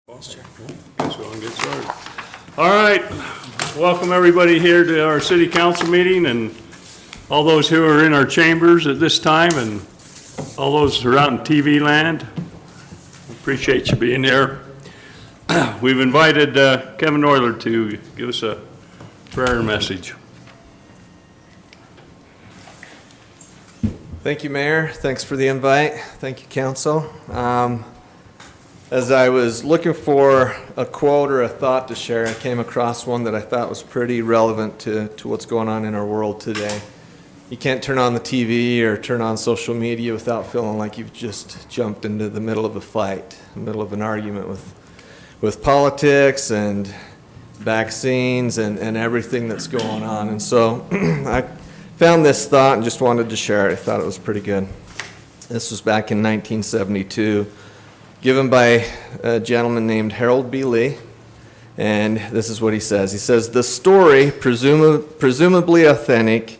Guess we'll get started. All right, welcome everybody here to our city council meeting, and all those who are in our chambers at this time, and all those who are out in TV land. Appreciate you being here. We've invited Kevin Euler to give us a prayer message. Thank you, Mayor. Thanks for the invite. Thank you, Council. As I was looking for a quote or a thought to share, I came across one that I thought was pretty relevant to what's going on in our world today. You can't turn on the TV or turn on social media without feeling like you've just jumped into the middle of a fight, the middle of an argument with politics and vaccines and everything that's going on. And so I found this thought and just wanted to share it. I thought it was pretty good. This was back in 1972. Given by a gentleman named Harold B. Lee, and this is what he says. He says, "The story, presumably authentic,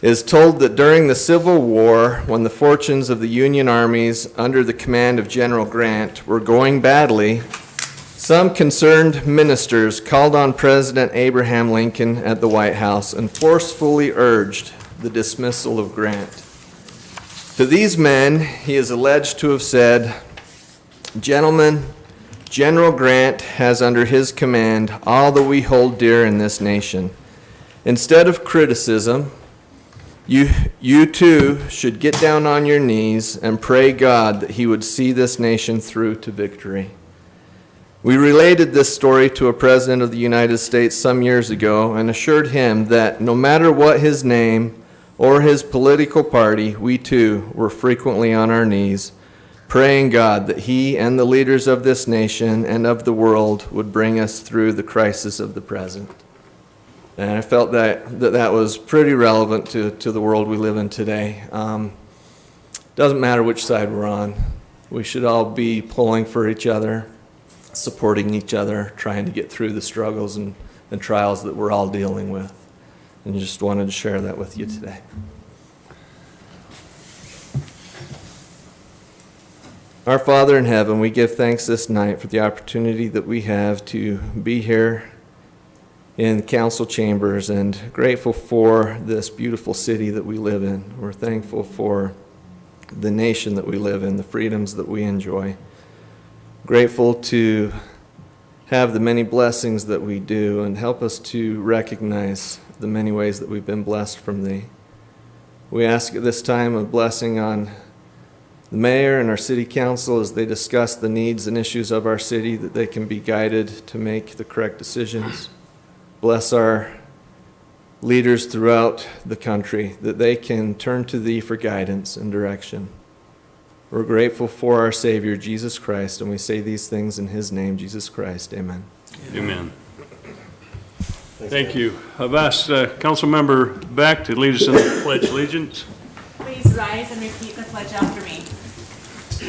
is told that during the Civil War, when the fortunes of the Union armies under the command of General Grant were going badly, some concerned ministers called on President Abraham Lincoln at the White House and forcefully urged the dismissal of Grant. To these men, he is alleged to have said, 'Gentlemen, General Grant has under his command all that we hold dear in this nation. Instead of criticism, you too should get down on your knees and pray God that he would see this nation through to victory.' We related this story to a president of the United States some years ago and assured him that no matter what his name or his political party, we too were frequently on our knees, praying God that he and the leaders of this nation and of the world would bring us through the crisis of the present." And I felt that was pretty relevant to the world we live in today. Doesn't matter which side we're on. We should all be pulling for each other, supporting each other, trying to get through the struggles and trials that we're all dealing with. And just wanted to share that with you today. Our Father in heaven, we give thanks this night for the opportunity that we have to be here in council chambers, and grateful for this beautiful city that we live in. We're thankful for the nation that we live in, the freedoms that we enjoy. Grateful to have the many blessings that we do, and help us to recognize the many ways that we've been blessed from Thee. We ask at this time a blessing on the mayor and our city council as they discuss the needs and issues of our city, that they can be guided to make the correct decisions. Bless our leaders throughout the country, that they can turn to Thee for guidance and direction. We're grateful for our Savior, Jesus Christ, and we say these things in His name, Jesus Christ. Amen. Amen. Thank you. I've asked Council Member Beck to lead us in the Pledge of Allegiance. Please rise and repeat the pledge after me.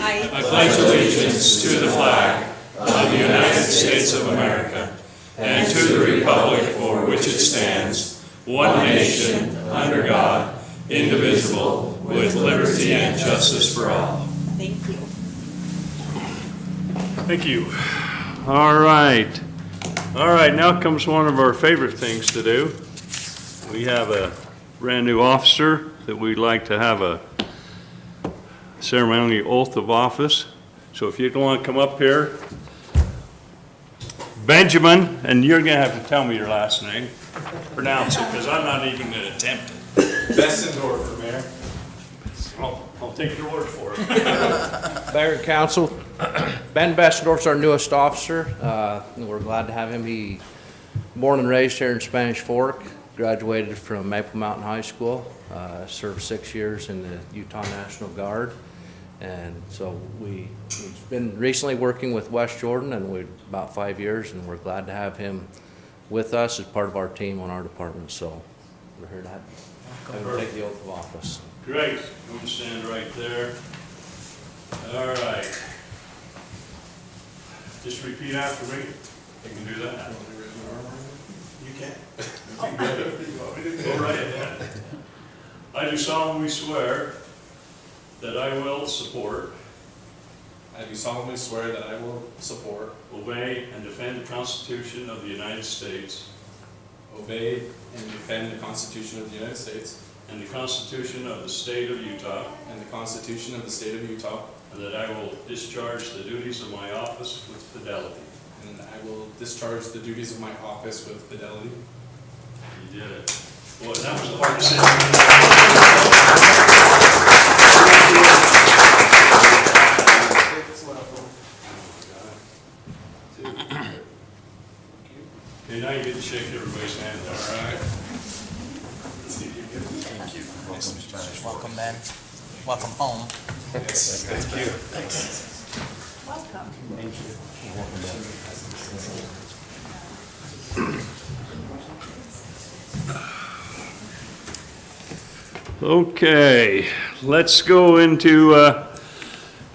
I pledge allegiance to the flag of the United States of America and to the republic for which it stands, one nation, under God, indivisible, with liberty and justice for all. Thank you. Thank you. All right. All right, now comes one of our favorite things to do. We have a brand new officer that we'd like to have a ceremonial oath of office. So if you don't want to come up here, Benjamin, and you're going to have to tell me your last name. Pronounce it, because I'm not even going to attempt it. Bessendorfer, Mayor. I'll take your word for it. Mayor and Council, Ben Bessendorf is our newest officer. We're glad to have him. He born and raised here in Spanish Fork, graduated from Maple Mountain High School, served 6 years in the Utah National Guard. And so we've been recently working with West Jordan, and we're about 5 years, and we're glad to have him with us as part of our team on our department. So we're here to have him take the oath of office. Great. I'm going to stand right there. All right. Just repeat after me. You can do that. You can. Go right ahead. I do solemnly swear that I will support I do solemnly swear that I will support, obey, and defend the Constitution of the United States obey, and defend the Constitution of the United States and the Constitution of the State of Utah, and the Constitution of the State of Utah, and that I will discharge the duties of my office with fidelity. and I will discharge the duties of my office with fidelity. You did it. Boy, that was hard to say. Okay, now you get to shake everybody's hand, all right? Welcome, Ben. Welcome home. Okay, let's go into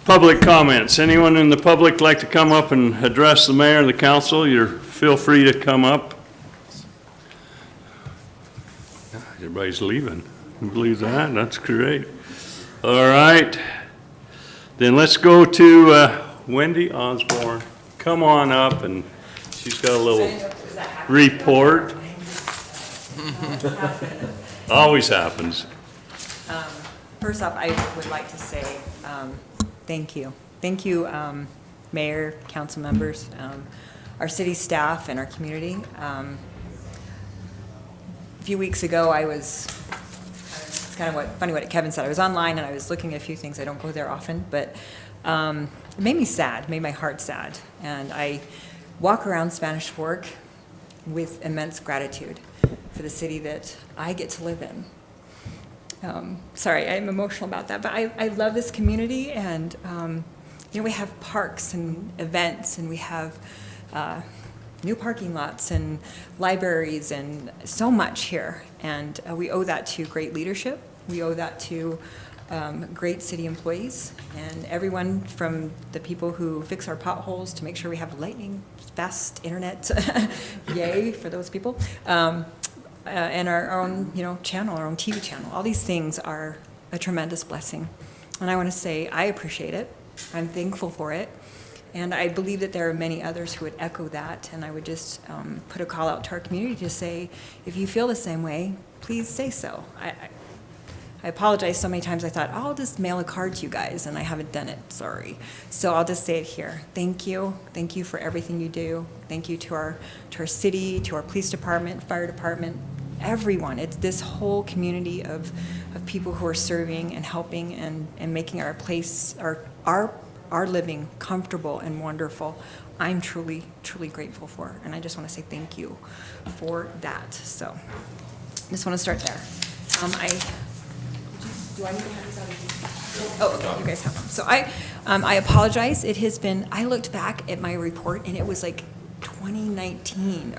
public comments. Anyone in the public like to come up and address the mayor and the council? Feel free to come up. Everybody's leaving. Can you believe that? That's great. All right. Then let's go to Wendy Osborne. Come on up, and she's got a little report. Always happens. First off, I would like to say thank you. Thank you, Mayor, council members, our city staff, and our community. A few weeks ago, it's kind of funny what Kevin said. I was online and I was looking at a few things. I don't go there often, but it made me sad, made my heart sad. And I walk around Spanish Fork with immense gratitude for the city that I get to live in. Sorry, I'm emotional about that, but I love this community, and we have parks and events, and we have new parking lots and libraries and so much here, and we owe that to great leadership. We owe that to great city employees and everyone from the people who fix our potholes to make sure we have lightning fast internet, yay for those people. And our own, channel, our own TV channel. All these things are a tremendous blessing. And I want to say I appreciate it. I'm thankful for it. And I believe that there are many others who would echo that. And I would just put a call out to our community to say, if you feel the same way, please say so. I apologize so many times. I thought, I'll just mail a card to you guys, and I haven't done it. Sorry. So I'll just say it here. Thank you. Thank you for everything you do. Thank you to our city, to our police department, fire department, everyone. It's this whole community of people who are serving and helping and making our place, our living comfortable and wonderful. I'm truly, truly grateful for, and I just want to say thank you for that. So I just want to start there. Do I need to have these out of you? Oh, okay, you guys have them. So I apologize. It has been, I looked back at my report, and it was like 2018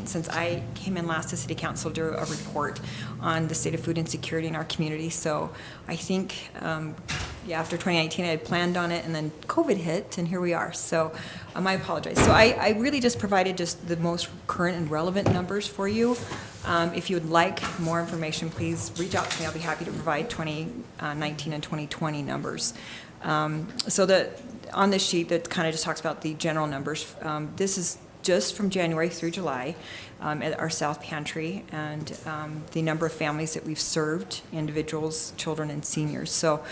since I came in last to City Council to do a report on the state of food insecurity in our community. So I think, after 2019, I had planned on it, and then COVID hit, and here we are. So I apologize. So I really just provided just the most current and relevant numbers for you. If you would like more information, please reach out to me. I'll be happy to provide 2019 and 2020 numbers. So on this sheet that kind of just talks about the general numbers, this is just from January through July at our South Pantry, and the number of families that we've served, individuals, children, and seniors. So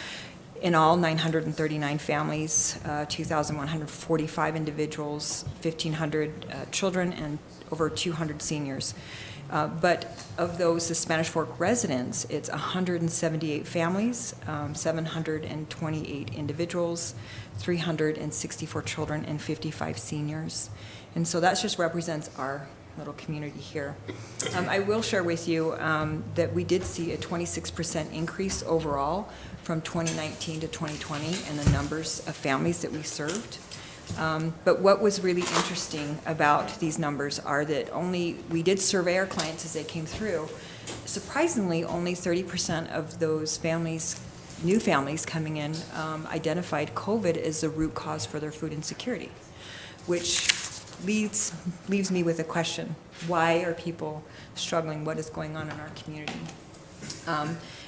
in all, 939 families, 2,145 individuals, 1,500 children, and over 200 seniors. But of those, the Spanish Fork residents, it's 178 families, 728 individuals, 364 children, and 55 seniors. And so that just represents our little community here. I will share with you that we did see a 26% increase overall from 2019 to 2020 in the numbers of families that we served. But what was really interesting about these numbers are that we did survey our clients as they came through. Surprisingly, only 30% of those families, new families coming in, identified COVID as the root cause for their food insecurity, which leaves me with a question. Why are people struggling? What is going on in our community?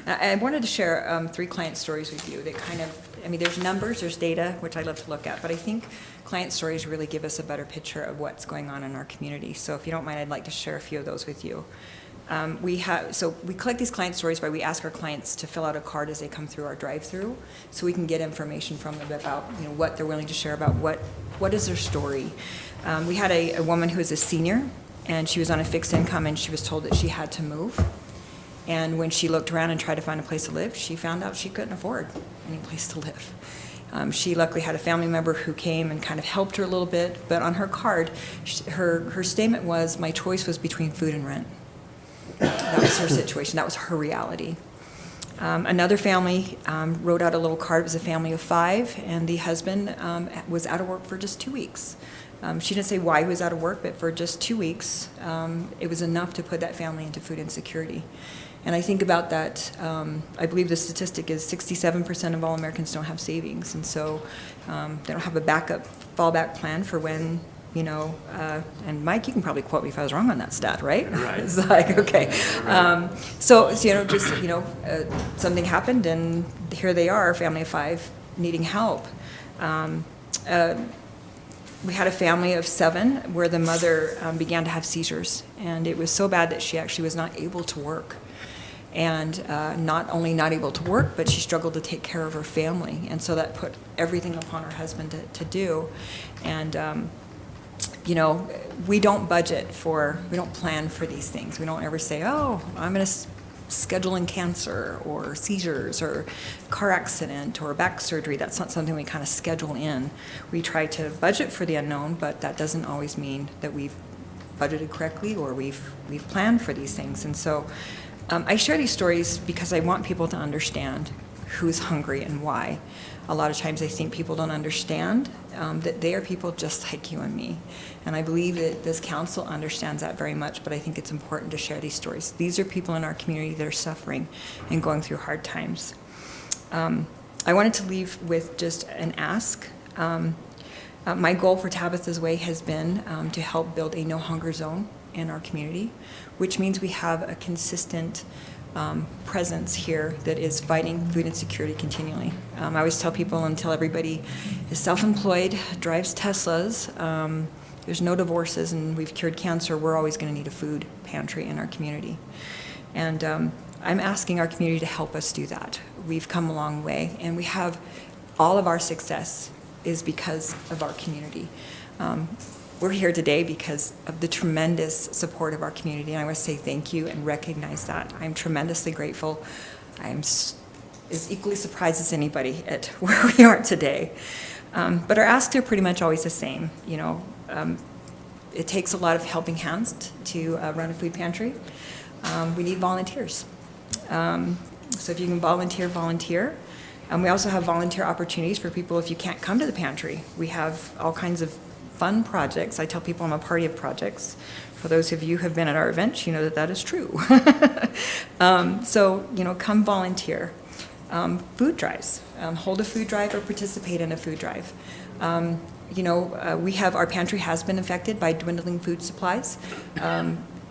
I wanted to share 3 client stories with you that kind of, I mean, there's numbers, there's data, which I love to look at, but I think client stories really give us a better picture of what's going on in our community. So if you don't mind, I'd like to share a few of those with you. We collect these client stories by we ask our clients to fill out a card as they come through our drive-through, so we can get information from them about, you know, what they're willing to share about what is their story. We had a woman who was a senior, and she was on a fixed income, and she was told that she had to move. And when she looked around and tried to find a place to live, she found out she couldn't afford any place to live. She luckily had a family member who came and kind of helped her a little bit, but on her card, her statement was, "My choice was between food and rent." That was her situation. That was her reality. Another family wrote out a little card. It was a family of 5, and the husband was out of work for just 2 weeks. She didn't say why he was out of work, but for just 2 weeks, it was enough to put that family into food insecurity. And I think about that, I believe the statistic is 67% of all Americans don't have savings, and so they don't have a backup, fallback plan for when, you know, and Mike, you can probably quote me if I was wrong on that stat, right? Right. It's like, okay. So, you know, just, you know, something happened, and here they are, a family of 5 needing help. We had a family of 7 where the mother began to have seizures, and it was so bad that she actually was not able to work. And not only not able to work, but she struggled to take care of her family. And so that put everything upon her husband to do. And, you know, we don't we don't plan for these things. We don't ever say, oh, I'm going to schedule in cancer or seizures or car accident or back surgery. That's not something we kind of schedule in. We try to budget for the unknown, but that doesn't always mean that we've budgeted correctly or we've planned for these things. And so I share these stories because I want people to understand who's hungry and why. A lot of times I think people don't understand that they are people just like you and me. And I believe that this council understands that very much, but I think it's important to share these stories. These are people in our community that are suffering and going through hard times. I wanted to leave with just an ask. My goal for Tabitha's Way has been to help build a no hunger zone in our community, which means we have a consistent presence here that is fighting food insecurity continually. I always tell people until everybody is self-employed, drives Teslas, there's no divorces, and we've cured cancer, we're always going to need a food pantry in our community. And I'm asking our community to help us do that. We've come a long way, and we have all of our success is because of our community. We're here today because of the tremendous support of our community, and I want to say thank you and recognize that. I'm tremendously grateful. I'm as equally surprised as anybody at where we are today. But our asks are pretty much always the same. You know, it takes a lot of helping hands to run a food pantry. We need volunteers. So if you can volunteer. We also have volunteer opportunities for people if you can't come to the pantry. We have all kinds of fun projects. I tell people I'm a party of projects. For those of you who have been at our events, you know that that is true. So, you know, come volunteer. Food drives. Hold a food drive or participate in a food drive. You know, our pantry has been affected by dwindling food supplies.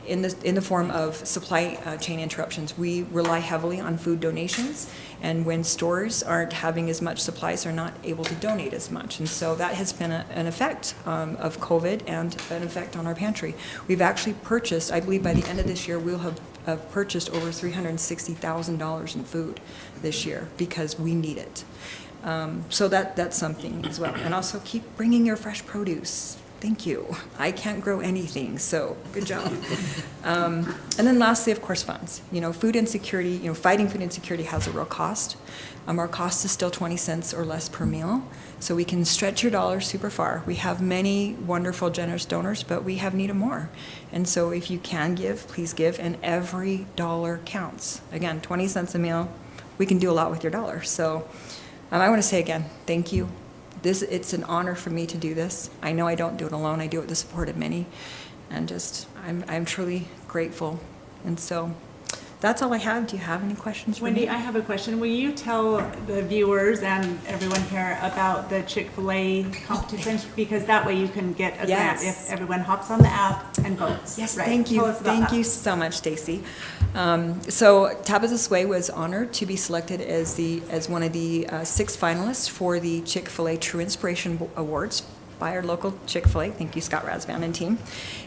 In the form of supply chain interruptions. We rely heavily on food donations, and when stores aren't having as much supplies, they're not able to donate as much. And so that has been an effect of COVID and an effect on our pantry. We've actually purchased, I believe by the end of this year, we'll have purchased over $360,000 in food this year because we need it. So that's something as well. And also keep bringing your fresh produce. Thank you. I can't grow anything, so good job. And then lastly, of course, funds. You know, food insecurity, you know, fighting food insecurity has a real cost. Our cost is still 20 cents or less per meal, so we can stretch your dollars super far. We have many wonderful, generous donors, but we have need of more. And so if you can give, please give, and every dollar counts. Again, 20 cents a meal, we can do a lot with your dollar. So I want to say again, thank you. It's an honor for me to do this. I know I don't do it alone. I do it with the support of many, and I'm truly grateful. And so, that's all I have. Do you have any questions for Wendy, me? I have a question. Will you tell the viewers and everyone here about the Chick-fil-A competition? Because that way you can get a grant Yes. if everyone hops on the app and votes. Yes, Right. thank you. Tell us about Thank that. you so much, Stacy. So Tabitha's Way was honored to be selected as one of the 6 finalists for the Chick-fil-A True Inspiration Awards by our local Chick-fil-A. Thank you, Scott Razvan and team.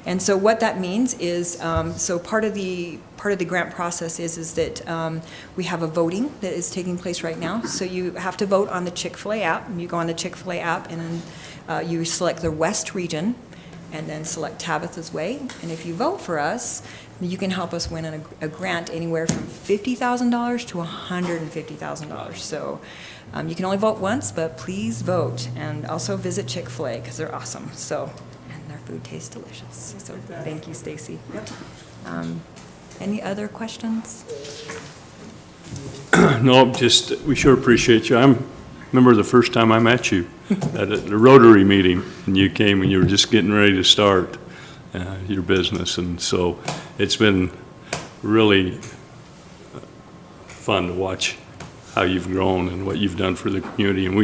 And so what that means is, so part of the grant process is that we have a voting that is taking place right now. So you have to vote on the Chick-fil-A app. You go on the Chick-fil-A app and then you select the West region and then select Tabitha's Way. And if you vote for us, you can help us win a grant anywhere from $50,000 to $150,000. So you can only vote once, but please vote. And also visit Chick-fil-A because they're awesome. So, and their food tastes delicious. So thank you, Stacy. Any other questions? No, just, we sure appreciate you. Remember the first time I met you at the Rotary meeting, and you came and you were just getting ready to start your business, and so it's been really fun to watch how you've grown and what you've done for the community, and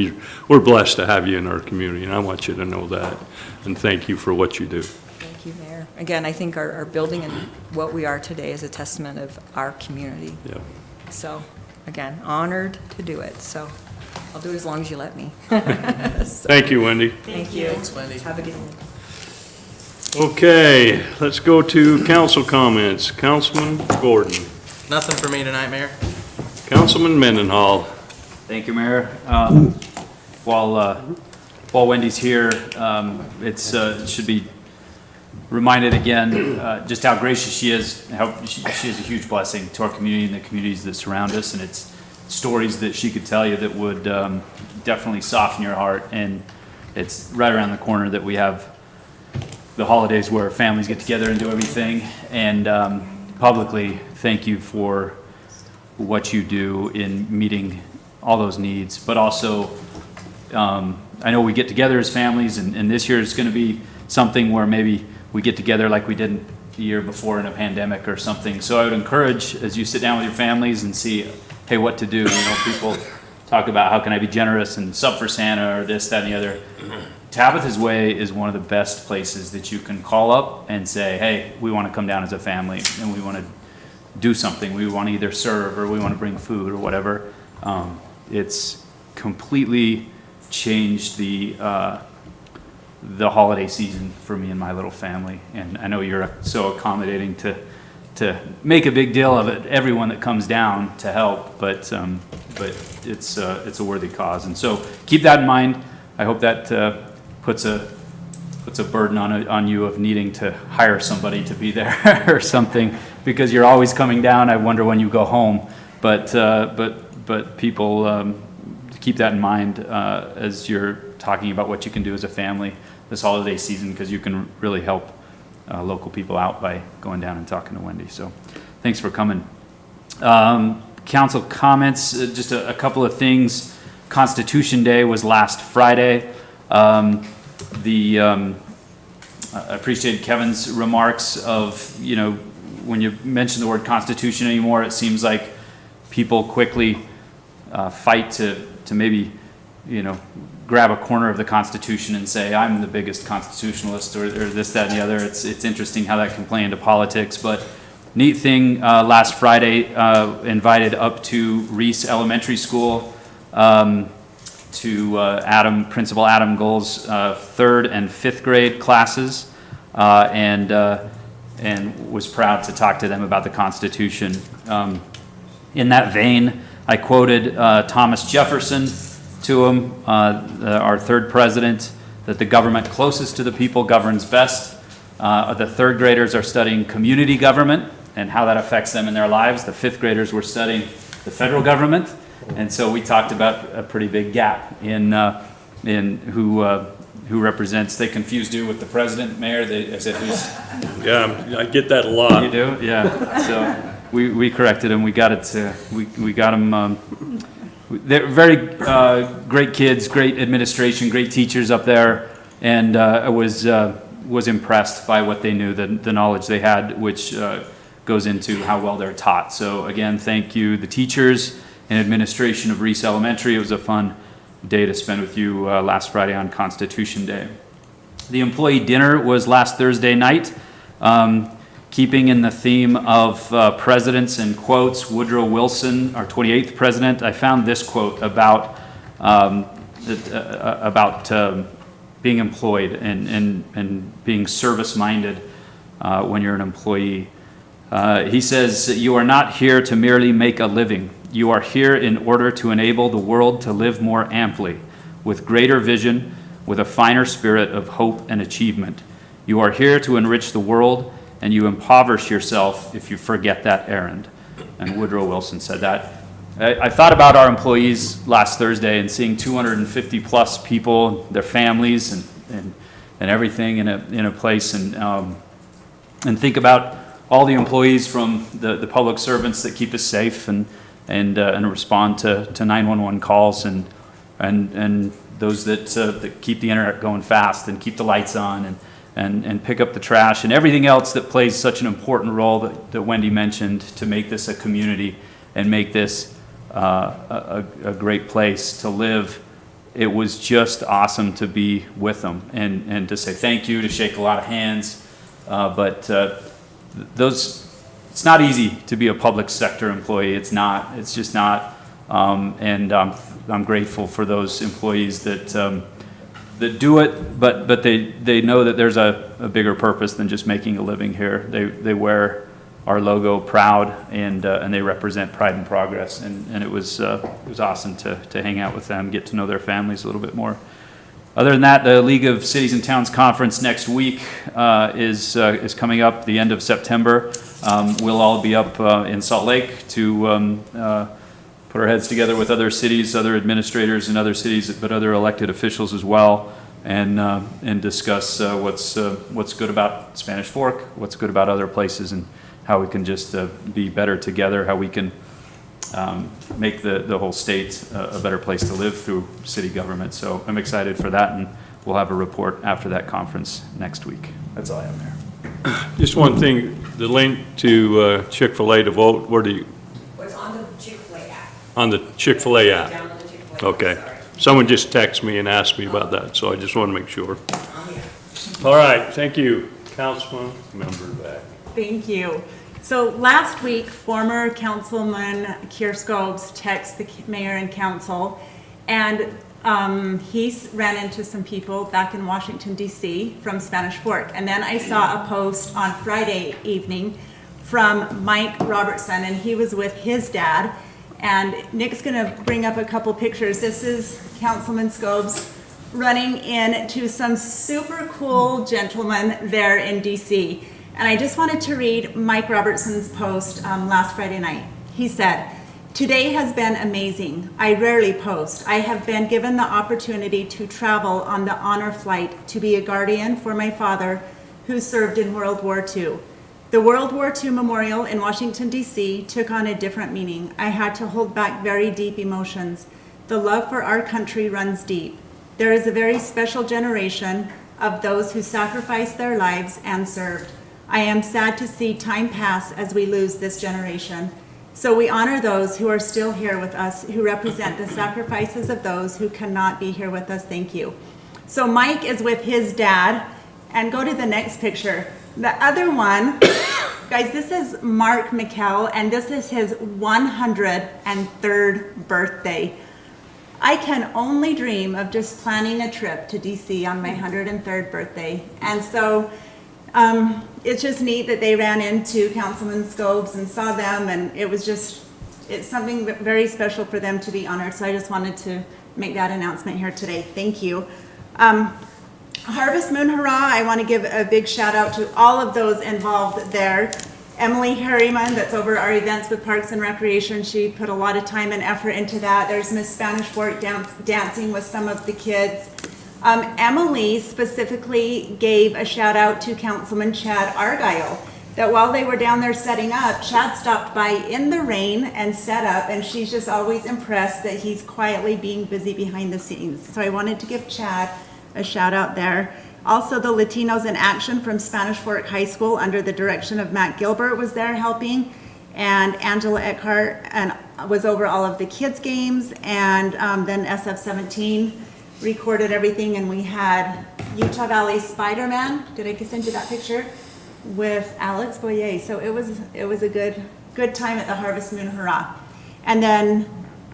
we're blessed to have you in our community, and I want you to know that, and thank you for what you do. Thank you, Mayor. Again, I think our building and what we are today is a testament of our community. Yeah. So, again, honored to do it. So I'll do it as long as you let me. Thank you, Wendy. Thank you. Thanks, Wendy. Have a good one. Okay, let's go to council comments. Councilman Gordon. Nothing for me tonight, Mayor. Councilman Mendenhall. Thank you, Mayor. While Wendy's here, it should be reminded again just how gracious she is, how she is a huge blessing to our community and the communities that surround us, and it's stories that she could tell you that would definitely soften your heart. And it's right around the corner that we have the holidays where families get together and do everything. And publicly, thank you for what you do in meeting all those needs. But also, I know we get together as families, and this year is going to be something where maybe we get together like we did the year before in a pandemic or something. So I would encourage, as you sit down with your families and see, hey, what to do. You know, people talk about how can I be generous and sub for Santa or this, that, and the other. Tabitha's Way is one of the best places that you can call up and say, hey, we want to come down as a family and we want to do something. We want to either serve or we want to bring food or whatever. It's completely changed the holiday season for me and my little family. And I know you're so accommodating to make a big deal of it, everyone that comes down to help, but it's a worthy cause. And so keep that in mind. I hope that puts a burden on you of needing to hire somebody to be there or something, because you're always coming down. I wonder when you go home, but people keep that in mind as you're talking about what you can do as a family this holiday season, because you can really help local people out by going down and talking to Wendy. So thanks for coming. Council comments, just a couple of things. Constitution Day was last Friday. I appreciate Kevin's remarks of, you know, when you mention the word Constitution anymore, it seems like people quickly fight to maybe, you know, grab a corner of the Constitution and say, I'm the biggest constitutionalist or this, that, and the other. It's interesting how that can play into politics. But neat thing, last Friday, invited up to Reese Elementary School to Principal Adam Gold's 3rd and 5th grade classes, and was proud to talk to them about the Constitution. In that vein, I quoted Thomas Jefferson to him, our 3rd president, that the government closest to the people governs best. The 3rd graders are studying community government and how that affects them in their lives. The 5th graders were studying the federal government. And so we talked about a pretty big gap in who represents. They confused you with the president, mayor. I said, who's? Yeah, I get that a lot. You do? Yeah. So we corrected them. We got it. We got them. They're very great kids, great administration, great teachers up there, and I was impressed by what they knew, the knowledge they had, which goes into how well they're taught. So again, thank you, the teachers and administration of Reese Elementary. It was a fun day to spend with you last Friday on Constitution Day. The employee dinner was last Thursday night. Keeping in the theme of presidents and quotes, Woodrow Wilson, our 28th president, I found this quote about being employed and being service-minded when you're an employee. He says, "You are not here to merely make a living. You are here in order to enable the world to live more amply, with greater vision, with a finer spirit of hope and achievement. You are here to enrich the world, and you impoverish yourself if you forget that errand." And Woodrow Wilson said that. I thought about our employees last Thursday and seeing 250 plus people, their families and everything in a place, and think about all the employees from the public servants that keep us safe and respond to 911 calls, and those that keep the internet going fast and keep the lights on and pick up the trash and everything else that plays such an important role that Wendy mentioned to make this a community and make this a great place to live. It was just awesome to be with them and to say thank you, to shake a lot of hands. But it's not easy to be a public sector employee. It's not. It's just not. And I'm grateful for those employees that do it, but they know that there's a bigger purpose than just making a living here. They wear our logo proud, and they represent Pride and Progress, and it was awesome to hang out with them, get to know their families a little bit more. Other than that, the League of Cities and Towns Conference next week is coming up the end of September. We'll all be up in Salt Lake to put our heads together with other cities, other administrators in other cities, but other elected officials as well, and discuss what's good about Spanish Fork, what's good about other places, and how we can just be better together, how we can make the whole state a better place to live through city government. So I'm excited for that, and we'll have a report after that conference next week. That's all I have there. Just one thing, the link to Chick-fil-A to vote, where do you, What's on the Chick-fil-A app? on the Chick-fil-A app? Download the Chick-fil-A. Okay. Sorry. Someone just texted me and asked me about that, so I just want to make sure. All right, thank you. Councilman, member back. Thank you. So last week, former Councilman Keir Scobes texted the mayor and council, and he ran into some people back in Washington, D.C. from Spanish Fork. And then I saw a post on Friday evening from Mike Robertson, and he was with his dad. And Nick's going to bring up a couple pictures. This is Councilman Scobes running into some super cool gentlemen there in D.C. And I just wanted to read Mike Robertson's post last Friday night. He said, "Today has been amazing. I rarely post. I have been given the opportunity to travel on the honor flight to be a guardian for my father who served in World War II. The World War II Memorial in Washington, D.C. took on a different meaning. I had to hold back very deep emotions. The love for our country runs deep. There is a very special generation of those who sacrificed their lives and served. I am sad to see time pass as we lose this generation. So we honor those who are still here with us, who represent the sacrifices of those who cannot be here with us. Thank you." So Mike is with his dad, and go to the next picture. The other one, guys, this is Mark McKell, and this is his 103rd birthday. I can only dream of just planning a trip to DC on my 103rd birthday. And so it's just neat that they ran into Councilman Scobes and saw them, and it's something very special for them to be honored. So I just wanted to make that announcement here today. Thank you. Harvest Moon Hurrah, I want to give a big shout out to all of those involved there. Emily Harriman, that's over our events with Parks and Recreation, she put a lot of time and effort into that. There's Miss Spanish Fork dancing with some of the kids. Emily specifically gave a shout out to Councilman Chad Argyle, that while they were down there setting up, Chad stopped by in the rain and set up, and she's just always impressed that he's quietly being busy behind the scenes. So I wanted to give Chad a shout out there. Also, the Latinos in Action from Spanish Fork High School, under the direction of Matt Gilbert, was there helping. And Angela Eckhart was over all of the kids' games. And then SF-17 recorded everything. And we had Utah Valley Spider-Man. Did I send you that picture? With Alex Boyer. So it was a good time at the Harvest Moon Hurrah. And then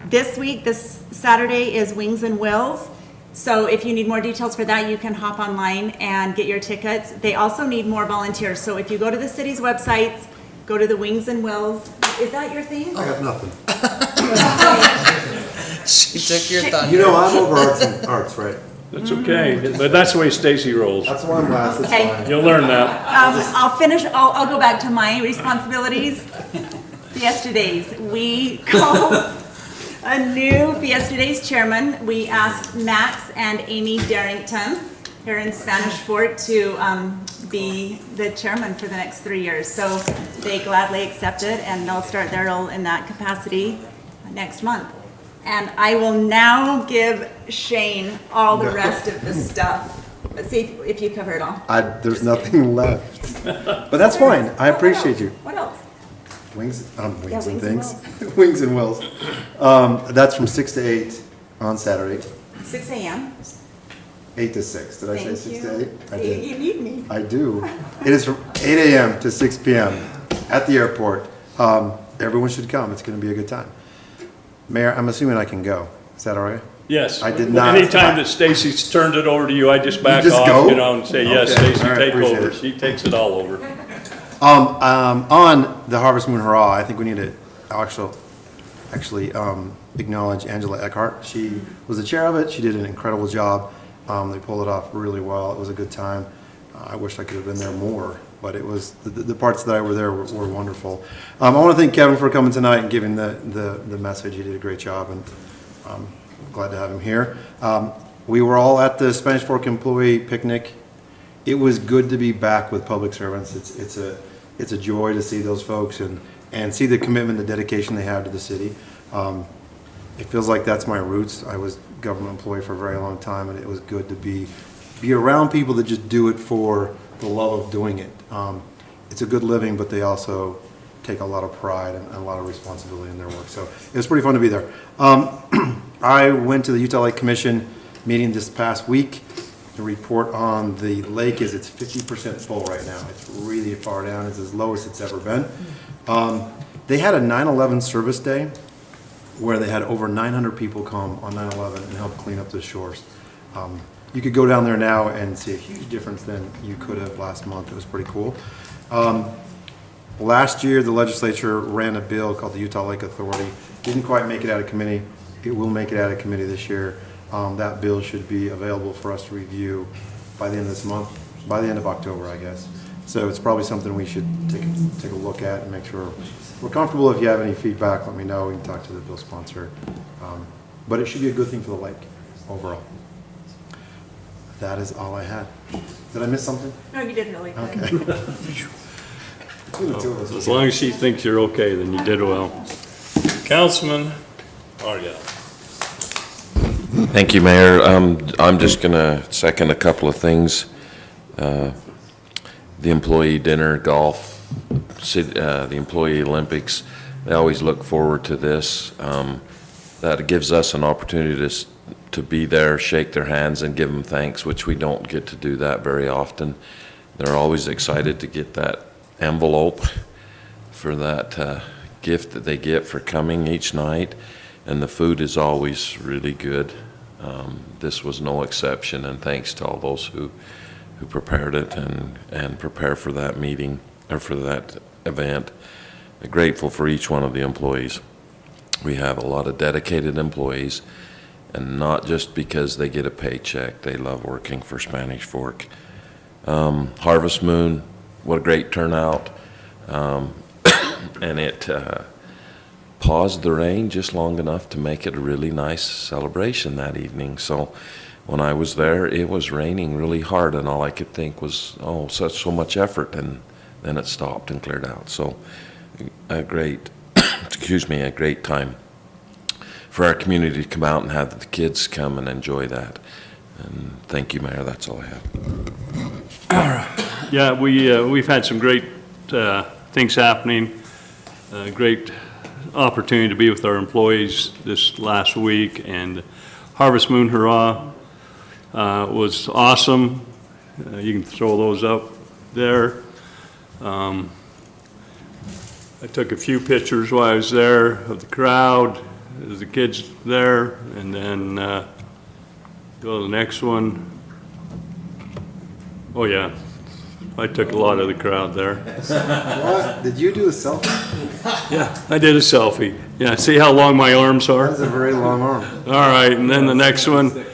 this week, this Saturday, is Wings and Wills. So if you need more details for that, you can hop online and get your tickets. They also need more volunteers. So if you go to the city's websites, go to the Wings and Wills. Is that your thing? I got nothing. She took your thunder. You know, I'm over arts, right? That's okay, but that's the way Stacy rolls. That's why I'm last, it's Okay. fine. You'll learn that. I'll go back to my responsibilities. Fiesta Days. We call a new Fiesta Days chairman. We asked Max and Amy Darrington here in Spanish Fort to be the chairman for the next 3 years. So they gladly accepted, and they'll start their role in that capacity next month. And I will now give Shane all the rest of the stuff. Let's see if you cover it all. There's nothing left. But that's fine, I appreciate you. What else? Wings and Wings and things. Wings and Wills. That's from 6 to 8 on Saturday. 6 a.m. 8 to 6. Did I say Thank 6 you. to 8? I See, did. you need me. I do. It is from 8 a.m. to 6 p.m. at the airport. Everyone should come. It's going to be a good time. Mayor, I'm assuming I can go. Is that all right? Yes. I did not- Anytime that Stacy's turned it over to you, I just back just off, go? you know, and say, yes, Okay. Stacy, All right, take appreciate over. it. She takes it all over. On the Harvest Moon Hurrah, I think we need to actually acknowledge Angela Eckhart. She was the chair of it. She did an incredible job. They pulled it off really well. It was a good time. I wish I could have been there more, but it was the parts that I were there were wonderful. I want to thank Kevin for coming tonight and giving the message. He did a great job, and I'm glad to have him here. We were all at the Spanish Fork Employee Picnic. It was good to be back with public servants. It's a joy to see those folks and see the commitment, the dedication they have to the city. It feels like that's my roots. I was a government employee for a very long time, and it was good to be around people that just do it for the love of doing it. It's a good living, but they also take a lot of pride and a lot of responsibility in their work. So it was pretty fun to be there. I went to the Utah Lake Commission meeting this past week. The report on the lake is it's 50% full right now. It's really far down. It's as low as it's ever been. They had a 9/11 service day where they had over 900 people come on 9/11 and help clean up the shores. You could go down there now and see a huge difference than you could have last month. It was pretty cool. Last year, the legislature ran a bill called the Utah Lake Authority. Didn't quite make it out of committee. It will make it out of committee this year. That bill should be available for us to review by the end of this month, by the end of October, I guess. So it's probably something we should take a look at and make sure we're comfortable. If you have any feedback, let me know. We can talk to the bill sponsor. But it should be a good thing for the lake overall. That is all I had. Did I miss something? No, you did really good. Okay. Between the two of us. As long as she thinks you're okay, then you did well. Councilman Ariel. Thank you, Mayor. I'm just going to second a couple of things. The employee dinner, golf, the employee Olympics, they always look forward to this. That gives us an opportunity to be there, shake their hands, and give them thanks, which we don't get to do that very often. They're always excited to get that envelope for that gift that they get for coming each night, and the food is always really good. This was no exception, and thanks to all those who prepared it and prepare for that meeting or for that event. I'm grateful for each one of the employees. We have a lot of dedicated employees, and not just because they get a paycheck. They love working for Spanish Fork. Harvest Moon, what a great turnout. And it paused the rain just long enough to make it a really nice celebration that evening. So when I was there, it was raining really hard, and all I could think was, oh, so much effort, and then it stopped and cleared out. So a great, a great time for our community to come out and have the kids come and enjoy that. And thank you, Mayor, that's all I have. Yeah, we've had some great things happening, great opportunity to be with our employees this last week, and Harvest Moon Hurrah was awesome. You can throw those up there. I took a few pictures while I was there of the crowd, the kids there, and then go to the next one. Oh yeah, I took a lot of the crowd there. What? Did you do a selfie? Yeah, I did a selfie. Yeah, see how long my arms are? That's a very long arm. All right, and then the next one,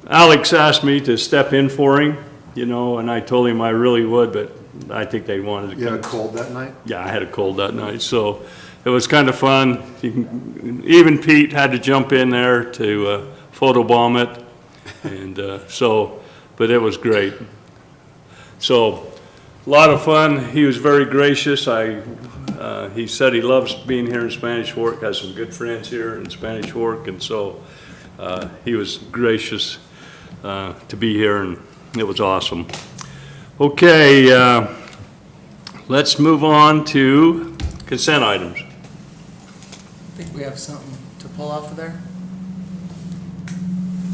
Alex asked me to step in for him, you know, and I told him I really would, but I think they wanted to You had a come. cold that night? Yeah, I had a cold that night, so it was kind of fun. Even Pete had to jump in there to photobomb it, and but it was great. So, a lot of fun. He was very gracious. He said he loves being here in Spanish Fork, has some good friends here in Spanish Fork, and so he was gracious to be here, and it was awesome. Okay, let's move on to consent items. I think we have something to pull off of there.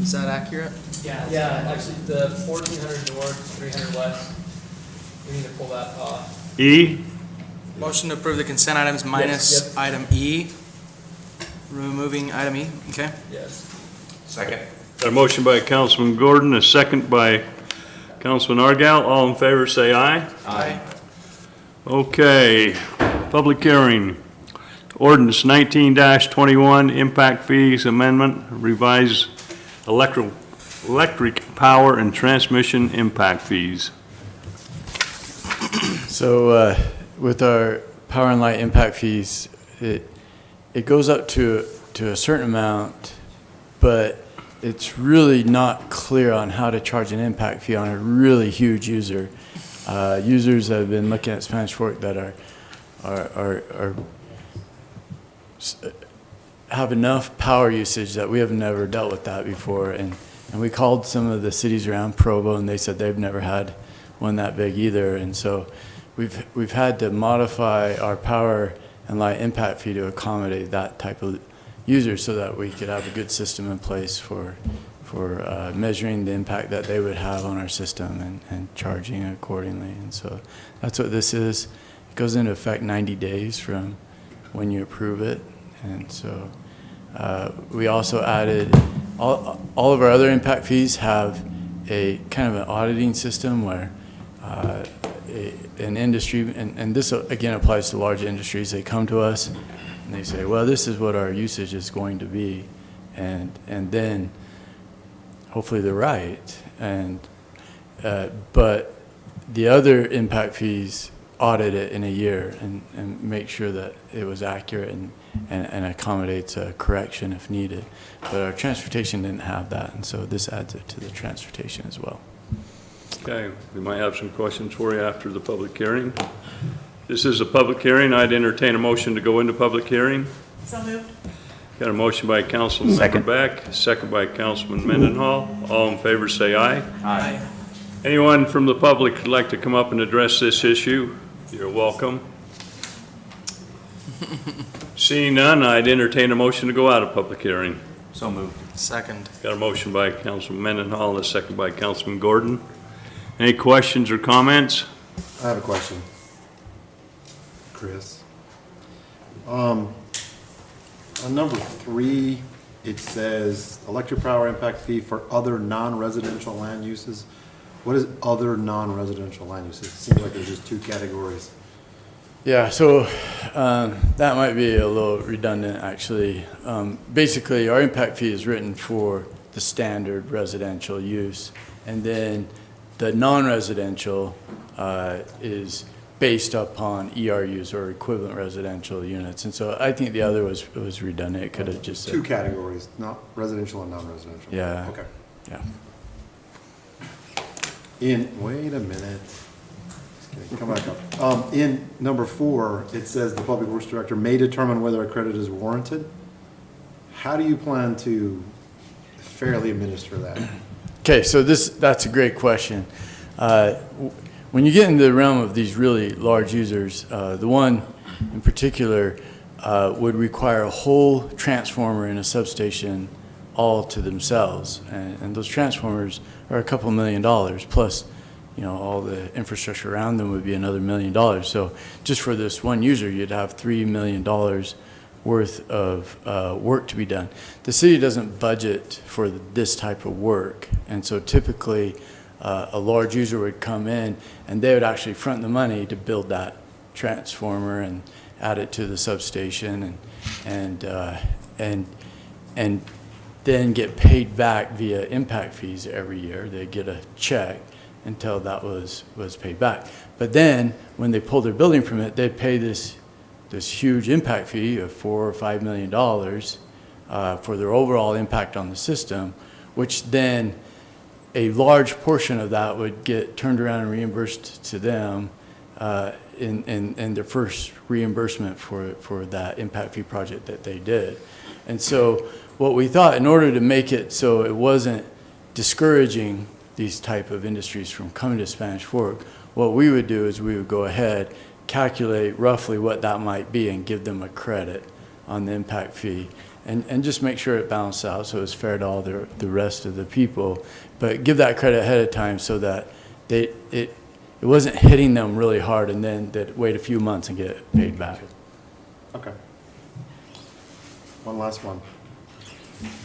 Is that accurate? Yeah, actually, the 1400 north, 300 west, we need to pull that off. E, Motion to approve the consent items minus Yep. item E. Removing item E, okay? Yes. Second. got a motion by Councilman Gordon, a second by Councilman Argal. All in favor, say aye. Aye. Okay, public hearing. Ordinance 19-21, impact fees amendment, revise electric power and transmission impact fees. So with our power and light impact fees, it goes up to a certain amount, but it's really not clear on how to charge an impact fee on a really huge user. Users that have been looking at Spanish Fork that have enough power usage that we have never dealt with that before, and we called some of the cities around Provo, and they said they've never had one that big either, and so we've had to modify our power and light impact fee to accommodate that type of user so that we could have a good system in place for measuring the impact that they would have on our system and charging accordingly. And so that's what this is. It goes into effect 90 days from when you approve it. And so we also added, all of our other impact fees have a kind of an auditing system where an industry, and this again applies to large industries, they come to us and they say, well, this is what our usage is going to be. And then hopefully they're right. And but the other impact fees audit it in a year and make sure that it was accurate and accommodates a correction if needed. But our transportation didn't have that, and so this adds it to the transportation as well. Okay, we might have some questions for you after the public hearing. This is a public hearing. I'd entertain a motion to go into public hearing. So moved. Got a motion by Councilmember Beck, second by Councilman Mendenhall. All in favor, say aye. Aye. Anyone from the public who'd like to come up and address this issue, you're welcome. Seeing none, I'd entertain a motion to go out of public hearing. So moved. Second. Got a motion by Councilman Mendenhall, and a second by Councilman Gordon. Any questions or comments? I have a question. Chris. On number 3, it says electric power impact fee for other non-residential land uses. What is other non-residential land uses? It seems like there's just 2 categories. Yeah, so that might be a little redundant, actually. Basically, our impact fee is written for the standard residential use, and then the non-residential is based upon ERUs or equivalent residential units. And so I think the other was redundant. It could have just said, 2 categories, not residential and non-residential. Yeah. Okay. yeah. Wait a minute. Just kidding, come back up. In number 4, it says the Public Works Director may determine whether a credit is warranted. How do you plan to fairly administer that? Okay, so that's a great question. When you get into the realm of these really large users, the one in particular would require a whole transformer in a substation all to themselves. And those transformers are a couple $1 million, plus, all the infrastructure around them would be another $1 million. So just for this one user, you'd have $3 million worth of work to be done. The city doesn't budget for this type of work, and so typically a large user would come in and they would actually front the money to build that transformer and add it to the substation and then get paid back via impact fees every year. They get a check until that was paid back. But then when they pull their building permit, they'd pay this huge impact fee of $4 or $5 million for their overall impact on the system, which then a large portion of that would get turned around and reimbursed to them in their first reimbursement for that impact fee project that they did. And so what we thought, in order to make it so it wasn't discouraging these type of industries from coming to Spanish Fork, what we would do is we would go ahead, calculate roughly what that might be and give them a credit on the impact fee and just make sure it balanced out so it's fair to all the rest of the people, but give that credit ahead of time so that it wasn't hitting them really hard and then they'd wait a few months and get it paid back. Okay. One last one.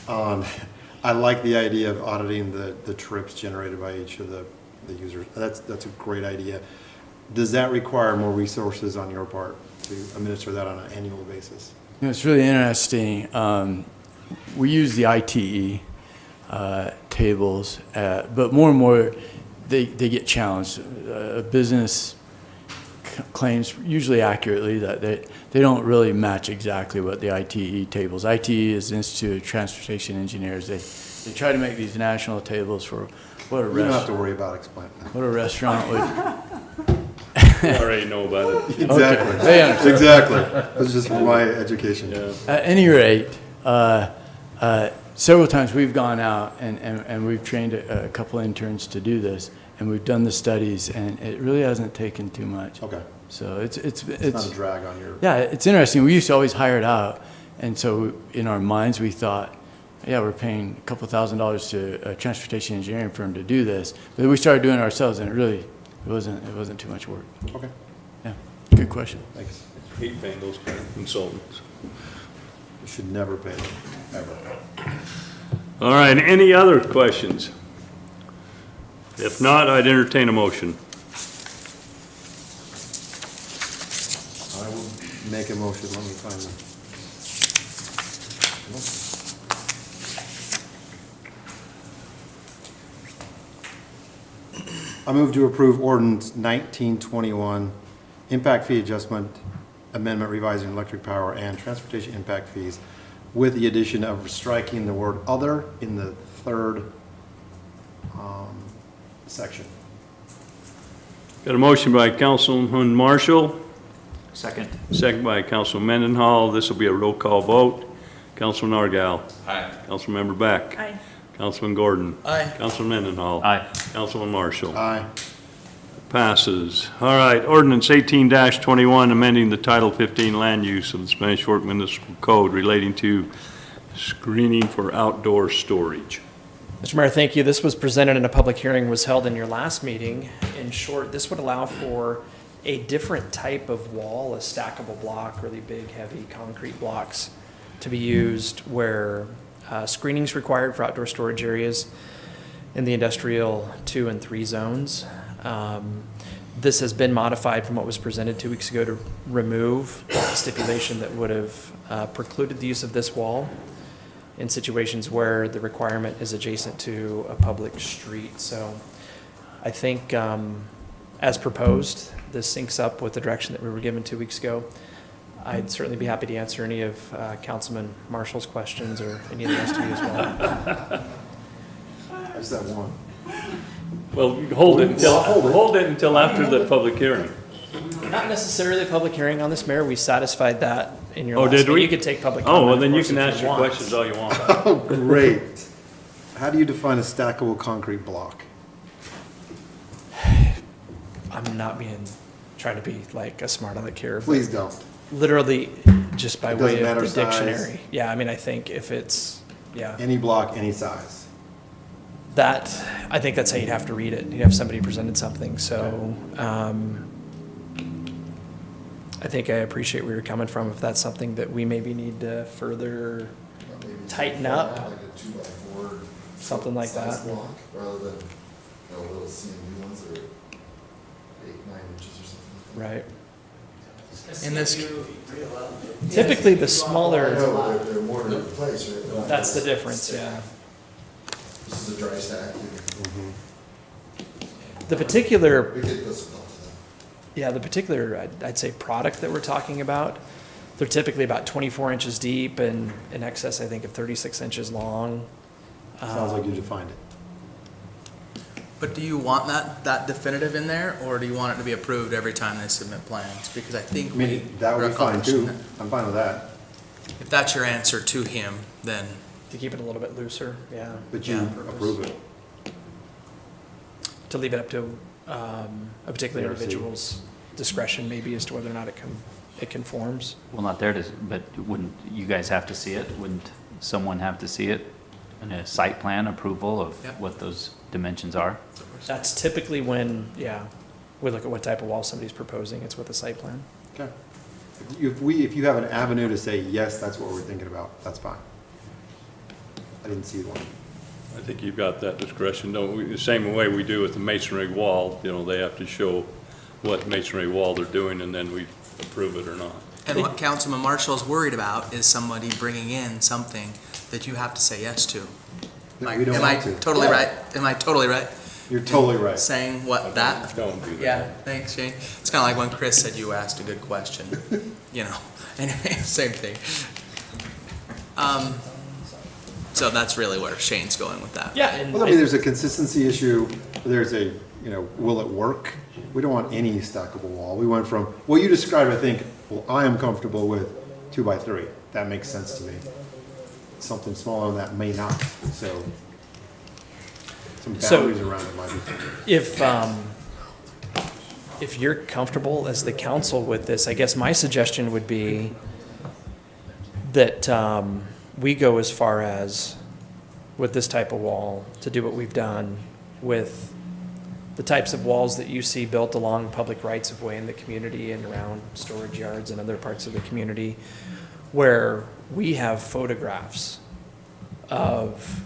I like the idea of auditing the trips generated by each of the users. That's a great idea. Does that require more resources on your part to administer that on an annual basis? It's really interesting. We use the ITE tables, but more and more they get challenged. A business claims usually accurately that they don't really match exactly what the ITE tables. ITE is the Institute of Transportation Engineers. They try to make these national tables for what a You don't have to worry about explaining that. what a restaurant would. I already know about it. Exactly. Okay, they understand. Exactly. That's just for my education. Yeah. At any rate, several times we've gone out and we've trained a couple interns to do this, and we've done the studies, and it really hasn't taken too much. Okay. So it's Not a drag on your. yeah, it's interesting. We used to always hire it out, and so in our minds we thought, yeah, we're paying a couple $1,000s to a transportation engineering firm to do this, but we started doing it ourselves, and it wasn't too much work. Okay. Yeah, good question. Thanks. Hate paying those kind of consultants. You should never pay them, ever. All right, any other questions? If not, I'd entertain a motion. I will make a motion. Let me find them. I move to approve ordinance 1921, impact fee adjustment amendment revising electric power and transportation impact fees with the addition of striking the word other in the third section. Got a motion by Councilman Marshall, Second. second by Councilman Mendenhall. This will be a roll call vote. Councilman Argal. Aye. Councilmember Beck. Aye. Councilman Gordon. Aye. Councilman Mendenhall. Aye. Councilman Marshall. Aye. Passes. All right, ordinance 18-21, amending the Title 15 land use of the Spanish Fork Municipal Code relating to screening for outdoor storage. Mr. Mayor, thank you. This was presented in a public hearing, was held in your last meeting. In short, this would allow for a different type of wall, a stackable block, really big, heavy concrete blocks to be used where screening is required for outdoor storage areas in the industrial 2 and 3 zones. This has been modified from what was presented 2 weeks ago to remove the stipulation that would have precluded the use of this wall in situations where the requirement is adjacent to a public street. So I think as proposed, this syncs up with the direction that we were given 2 weeks ago. I'd certainly be happy to answer any of Councilman Marshall's questions or any of the rest of you as well. I just have one. Well, hold it until after the public hearing. Not necessarily a public hearing on this, Mayor. We satisfied that in your Oh, last did meeting. we? You could take public Oh, comment. well, of then you course, can if ask your want. questions all you want. Oh, great. How do you define a stackable concrete block? I'm not trying to be like a smart aleck here. but Please don't. Literally, just by It way doesn't of the matter size. dictionary. Yeah, I mean, I think if it's, yeah, Any block, any size. I think that's how you'd have to read it. You'd have somebody presented something, so, I think I appreciate where you're coming from. If that's something that we maybe need to further tighten up, Like a 2x4. something like size that. block, rather than, little CMU ones that are 8-9 inches or something. Right. In this, Typically, the I smaller, know, but they're more in place, right? They're not that's the just difference, stacked. yeah. This is a dry stack. The particular, We get this about to them. yeah, the particular, I'd say product that we're talking about, they're typically about 24 inches deep and in excess, I think, of 36 inches long. Sounds like you defined it. but do you want that definitive in there, or do you want it to be approved every time they submit plans? Because I think I mean, that would be fine too. I'm fine with that. if that's your answer to him, then To keep it a little bit looser, yeah. But you approve it. To leave it up to a particular Yeah, individual's discretion maybe as to whether or not it conforms. Well, not there to, but wouldn't you guys have to see it? Wouldn't someone have to see it in a site plan approval of Yep. what those dimensions are? That's typically when, yeah, we look at what type of wall somebody's proposing. It's with a site plan. Okay. If you have an avenue to say, yes, that's what we're thinking about, that's fine. I didn't see one. I think you've got that discretion, don't we? The same way we do with the masonry wall, they have to show what masonry wall they're doing, and then we approve it or not. And what Councilman Marshall's worried about is somebody bringing in something that you have to say yes to. That we don't Am I want to. totally right? Am I totally right? You're totally right. Saying what that? Don't do that. Yeah, thanks, Shane. It's kind of like when Chris said you asked a good question, anyway, same thing. So that's really where Shane's going with that. Yeah, and Well, I mean, there's a consistency issue. There's a, will it work? We don't want any stackable wall. We went from, well, you described, I think, well, I am comfortable with 2x3. That makes sense to me. Something smaller than that may not, so some So- boundaries around it might be. if you're comfortable as the council with this, I guess my suggestion would be that we go as far as, with this type of wall, to do what we've done with the types of walls that you see built along public rights of way in the community and around storage yards and other parts of the community, where we have photographs of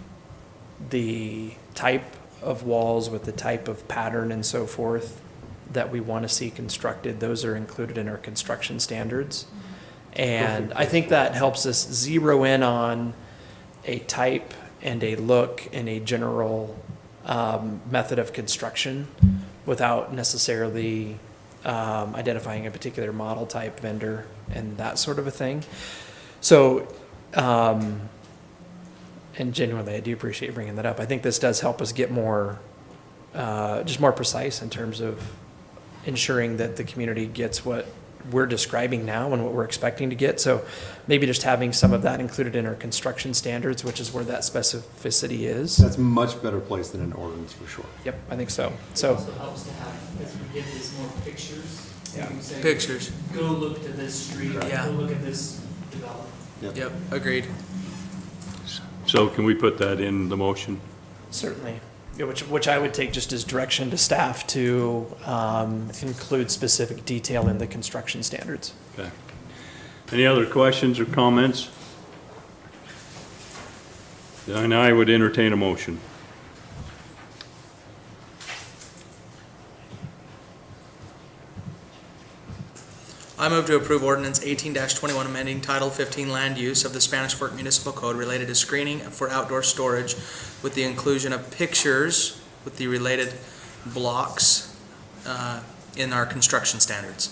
the type of walls with the type of pattern and so forth that we want to see constructed. Those are included in our construction standards. And I think that helps us zero in on a type and a look and a general method of construction without necessarily identifying a particular model type vendor and that sort of a thing. So, and genuinely, I do appreciate you bringing that up. I think this does help us get more, just more precise in terms of ensuring that the community gets what we're describing now and what we're expecting to get. So maybe just having some of that included in our construction standards, which is where that specificity is. That's a much better place than an ordinance for sure. Yep, I think so. So, Also helps to have, as we get these more pictures. Yeah. you can say, Pictures. Go look to this street, Yeah. go look at this development. Yep, agreed. So can we put that in the motion? certainly, yeah, which I would take just as direction to staff to include specific detail in the construction standards. Okay. Any other questions or comments? Then I would entertain a motion. I move to approve ordinance 18-21 amending Title 15 land use of the Spanish Fork Municipal Code related to screening for outdoor storage with the inclusion of pictures with the related blocks in our construction standards.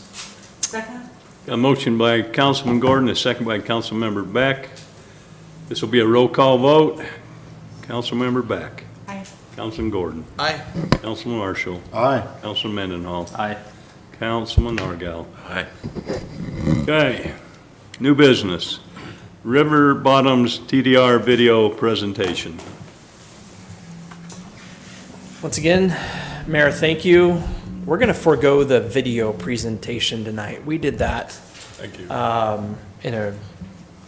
Second? A motion by Councilman Gordon, a second by Councilmember Beck. This will be a roll call vote. Councilmember Beck. Aye. Councilman Gordon. Aye. Councilman Marshall. Aye. Councilman Mendenhall. Aye. Councilman Argal. Aye. Okay, new business. River Bottoms TDR video presentation. Once again, Mayor, thank you. We're going to forego the video presentation tonight. We did that Thank you. in a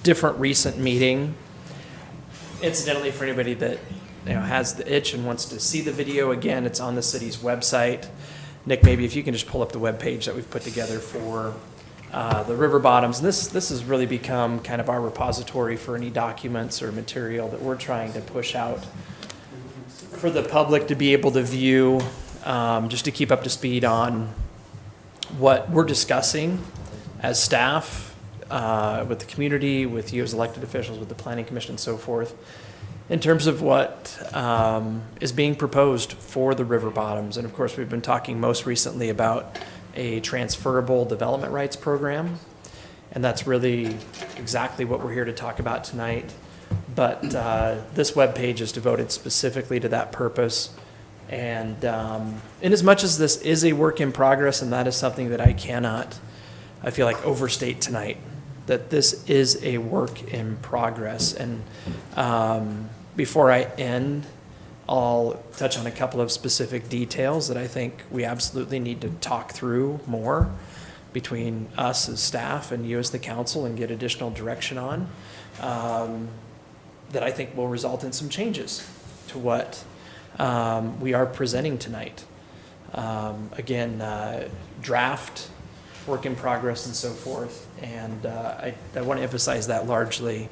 different recent meeting. Incidentally, for anybody that has the itch and wants to see the video again, it's on the city's website. Nick, maybe if you can just pull up the webpage that we've put together for the river bottoms. And this has really become kind of our repository for any documents or material that we're trying to push out for the public to be able to view, just to keep up to speed on what we're discussing as staff, with the community, with you as elected officials, with the planning commission and so forth, in terms of what is being proposed for the river bottoms. And of course, we've been talking most recently about a transferable development rights program. And that's really exactly what we're here to talk about tonight. But this webpage is devoted specifically to that purpose. And in as much as this is a work in progress, and that is something that I feel like overstate tonight, that this is a work in progress. And before I end, I'll touch on a couple of specific details that I think we absolutely need to talk through more between us as staff and you as the council and get additional direction on, that I think will result in some changes to what we are presenting tonight. Again, draft, work in progress and so forth. And I want to emphasize that largely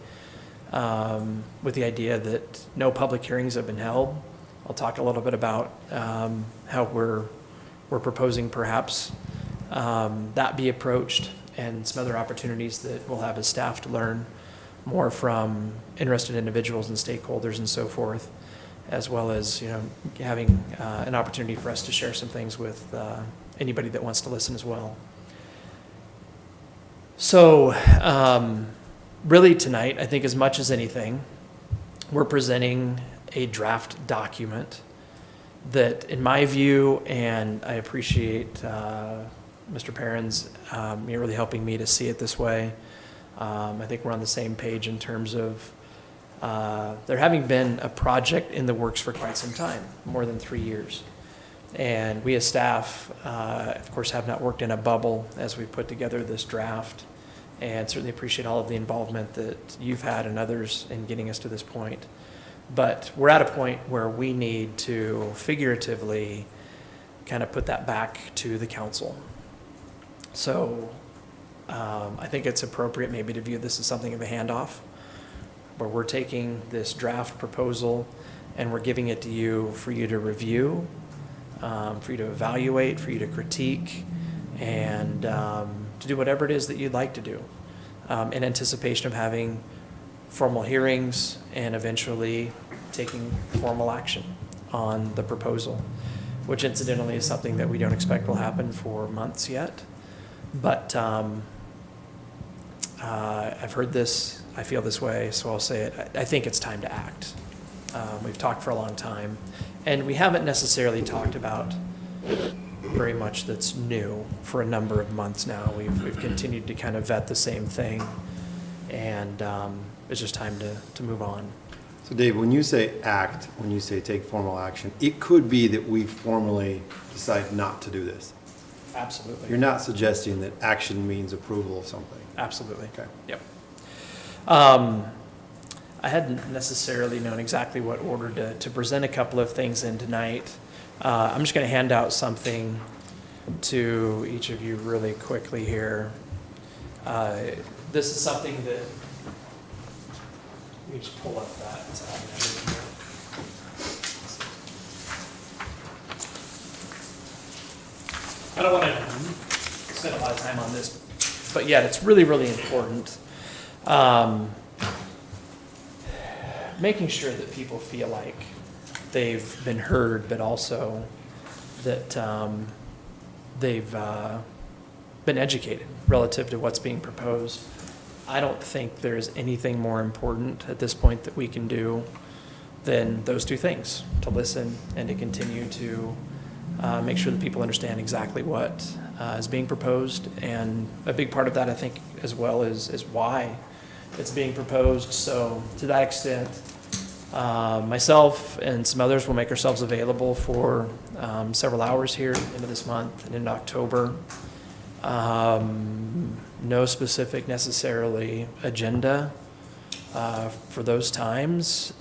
with the idea that no public hearings have been held. I'll talk a little bit about how we're proposing perhaps that be approached and some other opportunities that we'll have as staff to learn more from interested individuals and stakeholders and so forth, as well as having an opportunity for us to share some things with anybody that wants to listen as well. So really tonight, I think as much as anything, we're presenting a draft document that, in my view, and I appreciate Mr. Perrin's really helping me to see it this way. I think we're on the same page in terms of there having been a project in the works for quite some time, more than 3 years. And we as staff, of course, have not worked in a bubble as we put together this draft, and certainly appreciate all of the involvement that you've had and others in getting us to this point. But we're at a point where we need to figuratively kind of put that back to the council. So I think it's appropriate maybe to view this as something of a handoff, where we're taking this draft proposal and we're giving it to you for you to review, for you to evaluate, for you to critique, and to do whatever it is that you'd like to do in anticipation of having formal hearings and eventually taking formal action on the proposal, which incidentally is something that we don't expect will happen for months yet. But I've heard this, I feel this way, so I'll say it. I think it's time to act. We've talked for a long time, and we haven't necessarily talked about very much that's new for a number of months now. We've continued to kind of vet the same thing, and it's just time to move on. So Dave, when you say act, when you say take formal action, it could be that we formally decide not to do this. Absolutely. You're not suggesting that action means approval of something. Absolutely. Okay. Yep. I hadn't necessarily known exactly what order to present a couple of things in tonight. I'm just going to hand out something to each of you really quickly here. This is something that, let me just pull up that. I don't want to spend a lot of time on this, but yet it's really, really important. Making sure that people feel like they've been heard, but also that they've been educated relative to what's being proposed. I don't think there's anything more important at this point that we can do than those two things, to listen and to continue to make sure that people understand exactly what is being proposed. And a big part of that, I think, as well, is why it's being proposed. So to that extent, Myself and some others will make ourselves available for several hours here into this month and into October. No specific necessarily agenda for those times.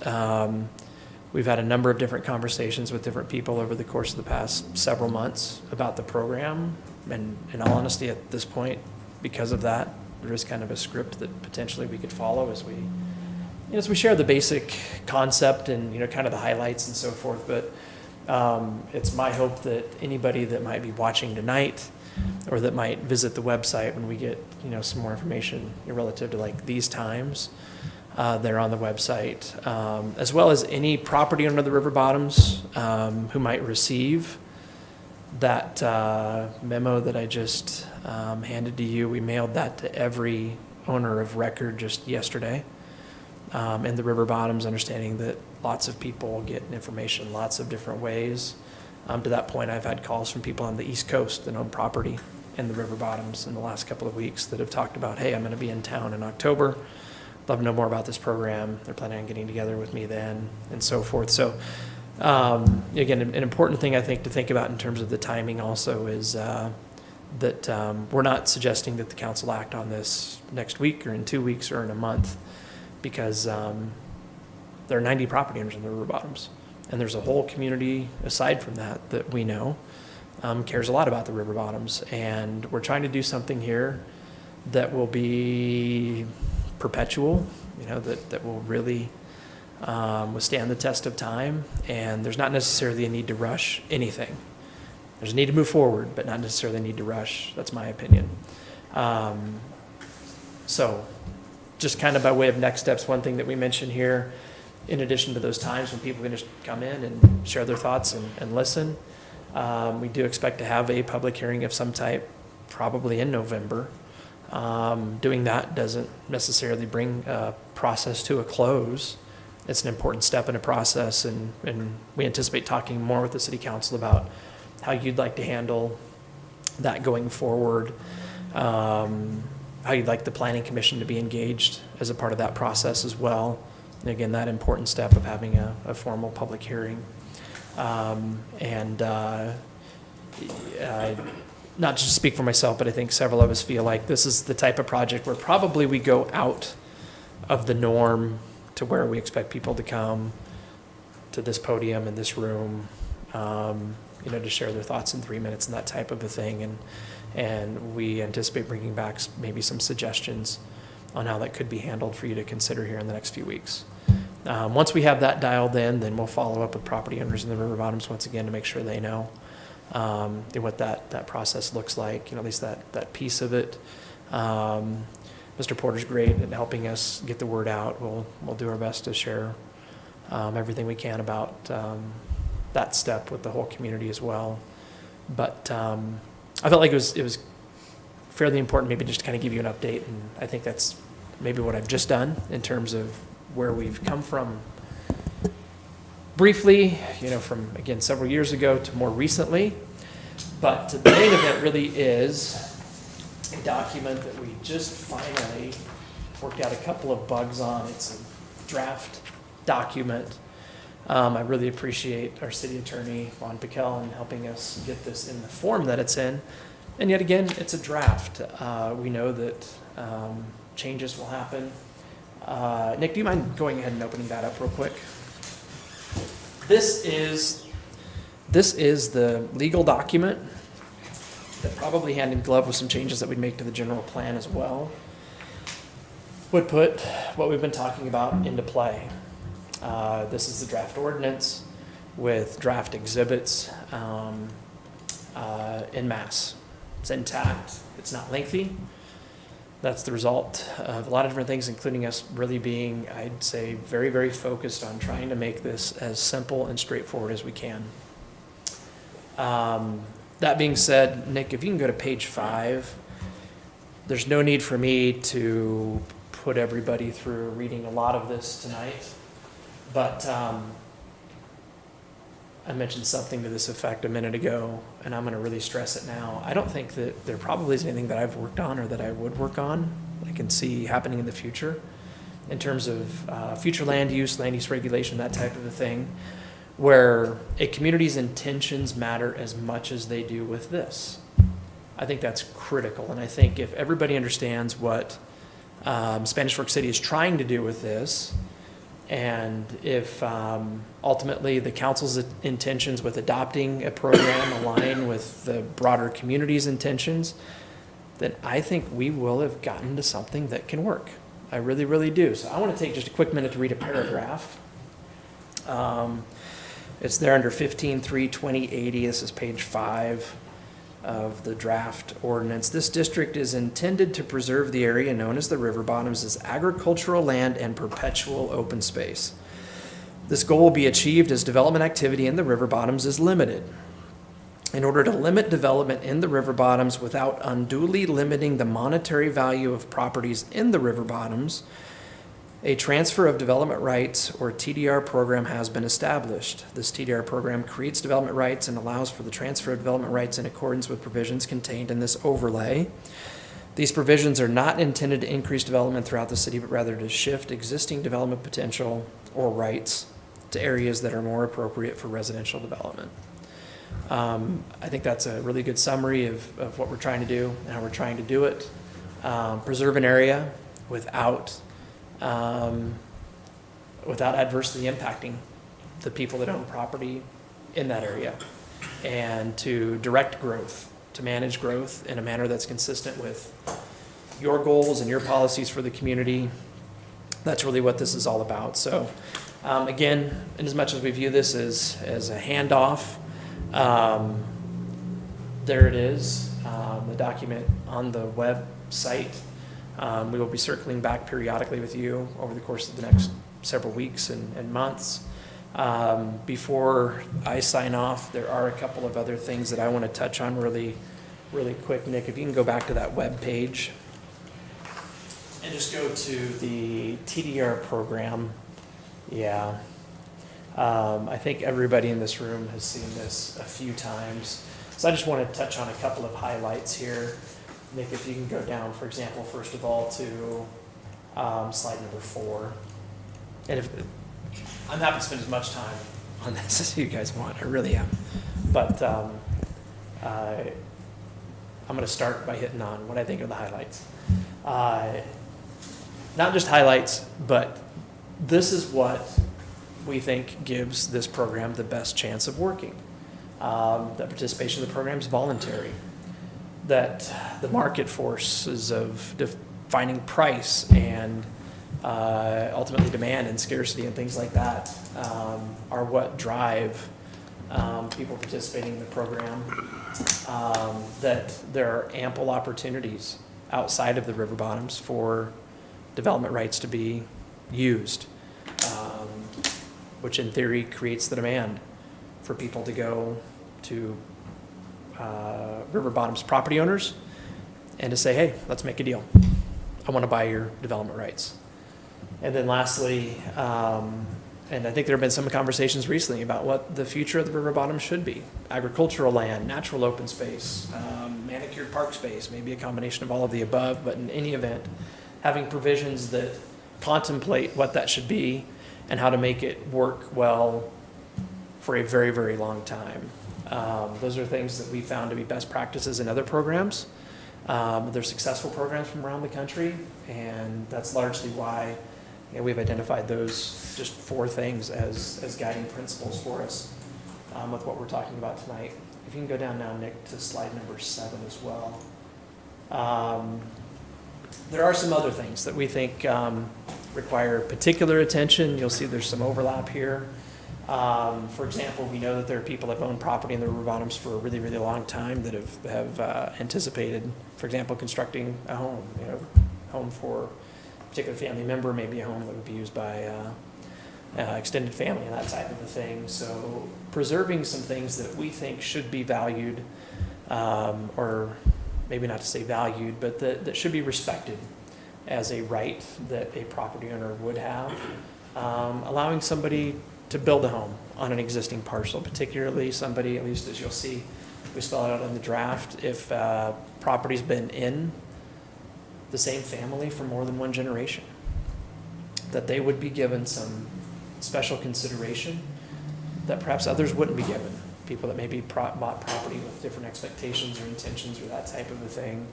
We've had a number of different conversations with different people over the course of the past several months about the program. And in all honesty, at this point, because of that, there is kind of a script that potentially we could follow as we share the basic concept and, kind of the highlights and so forth. But it's my hope that anybody that might be watching tonight or that might visit the website when we get, some more information relative to like these times, they're on the website, as well as any property under the river bottoms who might receive that memo that I just handed to you. We mailed that to every owner of record just yesterday. In the river bottoms, understanding that lots of people get information lots of different ways. To that point, I've had calls from people on the East Coast that own property in the river bottoms in the last couple of weeks that have talked about, hey, I'm going to be in town in October. Love to know more about this program. They're planning on getting together with me then and so forth. So again, an important thing I think to think about in terms of the timing also is that we're not suggesting that the council act on this next week or in 2 weeks or in a month, because there are 90 property owners in the river bottoms. And there's a whole community aside from that we know cares a lot about the river bottoms. And we're trying to do something here that will be perpetual, that will really withstand the test of time. And there's not necessarily a need to rush anything. There's a need to move forward, but not necessarily a need to rush. That's my opinion. So just kind of by way of next steps, one thing that we mentioned here, in addition to those times when people can just come in and share their thoughts and listen, we do expect to have a public hearing of some type, probably in November. Doing that doesn't necessarily bring a process to a close. It's an important step in a process, and we anticipate talking more with the city council about how you'd like to handle that going forward, how you'd like the planning commission to be engaged as a part of that process as well. And again, that important step of having a formal public hearing. Not just to speak for myself, but I think several of us feel like this is the type of project where probably we go out of the norm to where we expect people to come to this podium in this room, to share their thoughts in 3 minutes and that type of a thing. And we anticipate bringing back maybe some suggestions on how that could be handled for you to consider here in the next few weeks. Once we have that dialed in, then we'll follow up with property owners in the river bottoms once again to make sure they know what that process looks like, at least that piece of it. Mr. Porter's great at helping us get the word out. We'll do our best to share everything we can about that step with the whole community as well. But I felt like it was fairly important maybe just to kind of give you an update, and I think that's maybe what I've just done in terms of where we've come from briefly, from, again, several years ago to more recently. But the main event really is a document that we just finally worked out a couple of bugs on. It's a draft document. I really appreciate our city attorney, Juan Piquel, in helping us get this in the form that it's in. And yet again, it's a draft. We know that changes will happen. Nick, do you mind going ahead and opening that up real quick? This is the legal document that probably hand in glove with some changes that we'd make to the general plan as well would put what we've been talking about into play. This is the draft ordinance with draft exhibits en masse. It's intact. It's not lengthy. That's the result of a lot of different things, including us really being, I'd say, very, very focused on trying to make this as simple and straightforward as we can. That being said, Nick, if you can go to page 5, there's no need for me to put everybody through reading a lot of this tonight, but I mentioned something to this effect a minute ago, and I'm going to really stress it now. I don't think that there probably is anything that I've worked on or that I would work on, I can see happening in the future, in terms of future land use regulation, that type of a thing, where a community's intentions matter as much as they do with this. I think that's critical, and I think if everybody understands what Spanish Fork City is trying to do with this, and if ultimately the council's intentions with adopting a program align with the broader community's intentions, then I think we will have gotten to something that can work. I really, really do. So I want to take just a quick minute to read a paragraph. It's there under 15.3.2080. This is page 5 of the draft ordinance. This district is intended to preserve the area known as the river bottoms as agricultural land and perpetual open space. This goal will be achieved as development activity in the river bottoms is limited. In order to limit development in the river bottoms without unduly limiting the monetary value of properties in the river bottoms, a transfer of development rights or TDR program has been established. This TDR program creates development rights and allows for the transfer of development rights in accordance with provisions contained in this overlay. These provisions are not intended to increase development throughout the city, but rather to shift existing development potential or rights to areas that are more appropriate for residential development. I think that's a really good summary of what we're trying to do and how we're trying to do it. Preserve an area without adversely impacting the people that own property in that area, and to direct growth, to manage growth in a manner that's consistent with your goals and your policies for the community. That's really what this is all about. So again, in as much as we view this as a handoff, there it is, the document on the website. We will be circling back periodically with you over the course of the next several weeks and months. Before I sign off, there are a couple of other things that I want to touch on really, really quick. Nick, if you can go back to that web page and just go to the TDR program. Yeah. I think everybody in this room has seen this a few times. So I just want to touch on a couple of highlights here. Nick, if you can go down, for example, first of all, to slide number 4. And if I'm happy to spend as much time on this as you guys want, I really am. But I'm going to start by hitting on what I think are the highlights. Not just highlights, but this is what we think gives this program the best chance of working. That participation in the program is voluntary. That the market forces of defining price and ultimately demand and scarcity and things like that are what drive people participating in the program. That there are ample opportunities outside of the river bottoms for development rights to be used, which in theory creates the demand for people to go to river bottoms property owners and to say, hey, let's make a deal. I want to buy your development rights. And then lastly, and I think there have been some conversations recently about what the future of the river bottom should be. Agricultural land, natural open space, manicured park space, maybe a combination of all of the above, but in any event, having provisions that contemplate what that should be and how to make it work well for a very, very long time. Those are things that we found to be best practices in other programs. They're successful programs from around the country, and that's largely why we've identified those just 4 things as guiding principles for us with what we're talking about tonight. If you can go down now, Nick, to slide number 7 as well. There are some other things that we think require particular attention. You'll see there's some overlap here. For example, we know that there are people that have owned property in the river bottoms for a really, really long time that have anticipated, for example, constructing a home, home for a particular family member, maybe a home that would be used by extended family and that type of a thing. So preserving some things that we think should be valued, or maybe not to say valued, but that should be respected as a right that a property owner would have. Allowing somebody to build a home on an existing parcel, particularly somebody, at least as you'll see, we spell it out in the draft, if property's been in the same family for more than one generation. that they would be given some special consideration that perhaps others wouldn't be given. People that maybe bought property with different expectations or intentions or that type of a thing.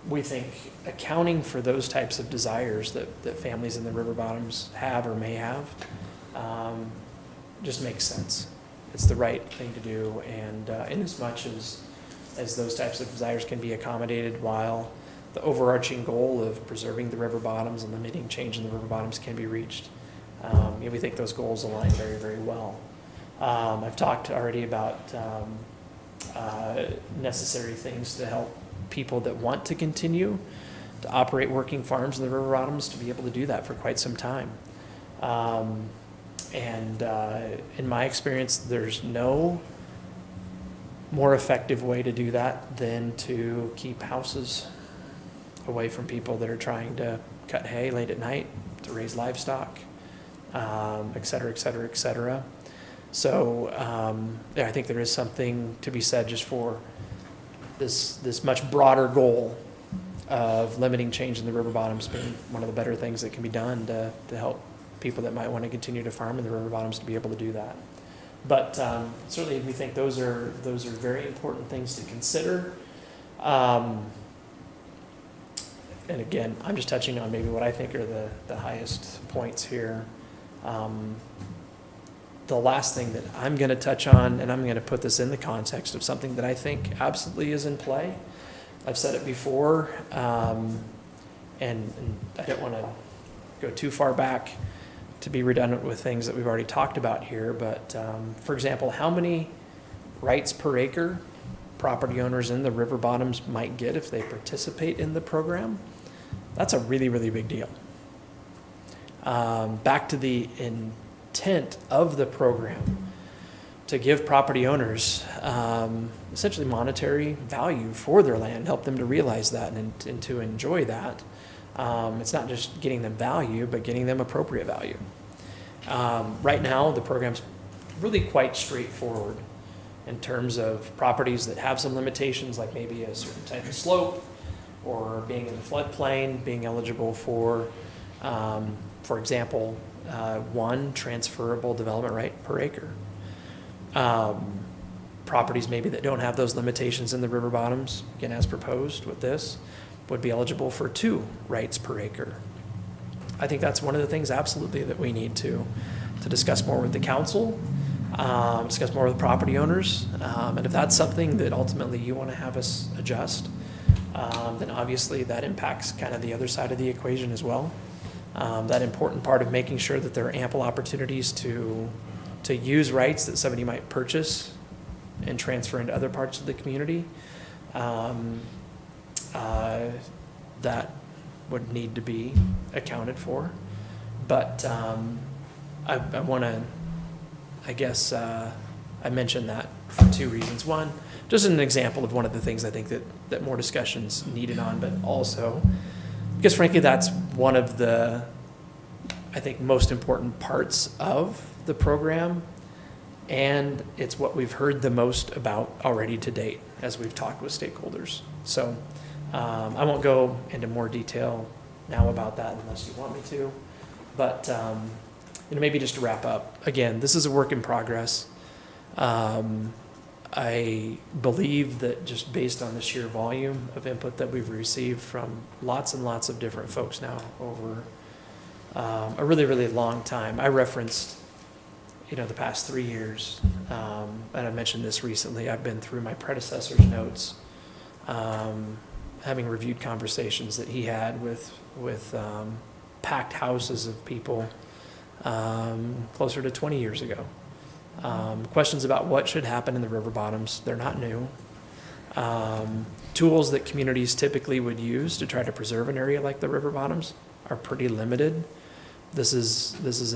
We think accounting for those types of desires that families in the river bottoms have or may have just makes sense. It's the right thing to do, and in as much as those types of desires can be accommodated while the overarching goal of preserving the river bottoms and limiting change in the river bottoms can be reached, we think those goals align very, very well. I've talked already about necessary things to help people that want to continue to operate working farms in the river bottoms to be able to do that for quite some time. In my experience, there's no more effective way to do that than to keep houses away from people that are trying to cut hay late at night, to raise livestock, et cetera, et cetera, et cetera. So I think there is something to be said just for this much broader goal of limiting change in the river bottoms being one of the better things that can be done to help people that might want to continue to farm in the river bottoms to be able to do that. But certainly we think those are very important things to consider. And again, I'm just touching on maybe what I think are the highest points here. The last thing that I'm going to touch on, and I'm going to put this in the context of something that I think absolutely is in play. I've said it before, and I don't want to go too far back to be redundant with things that we've already talked about here, but for example, how many rights per acre property owners in the river bottoms might get if they participate in the program? That's a really, really big deal. Back to the intent of the program, to give property owners essentially monetary value for their land, help them to realize that and to enjoy that. It's not just getting them value, but getting them appropriate value. Right now, the program's really quite straightforward in terms of properties that have some limitations, like maybe a certain type of slope, or being in the floodplain, being eligible for example, one transferable development right per acre. Properties maybe that don't have those limitations in the river bottoms, again, as proposed with this, would be eligible for 2 rights per acre. I think that's one of the things absolutely that we need to discuss more with the council, discuss more with property owners. And if that's something that ultimately you want to have us adjust, then obviously that impacts kind of the other side of the equation as well. That important part of making sure that there are ample opportunities to use rights that somebody might purchase and transfer into other parts of the community, that would need to be accounted for. But I want to, I guess, I mentioned that for 2 reasons. One, just an example of one of the things I think that more discussion's needed on, but also because frankly that's one of the, I think, most important parts of the program, and it's what we've heard the most about already to date as we've talked with stakeholders. So I won't go into more detail now about that unless you want me to, but maybe just to wrap up, again, this is a work in progress. I believe that just based on the sheer volume of input that we've received from lots and lots of different folks now over a really, really long time. I referenced, the past 3 years, and I mentioned this recently. I've been through my predecessor's notes, having reviewed conversations that he had with packed houses of people closer to 20 years ago. Questions about what should happen in the river bottoms, they're not new. Tools that communities typically would use to try to preserve an area like the river bottoms are pretty limited. This is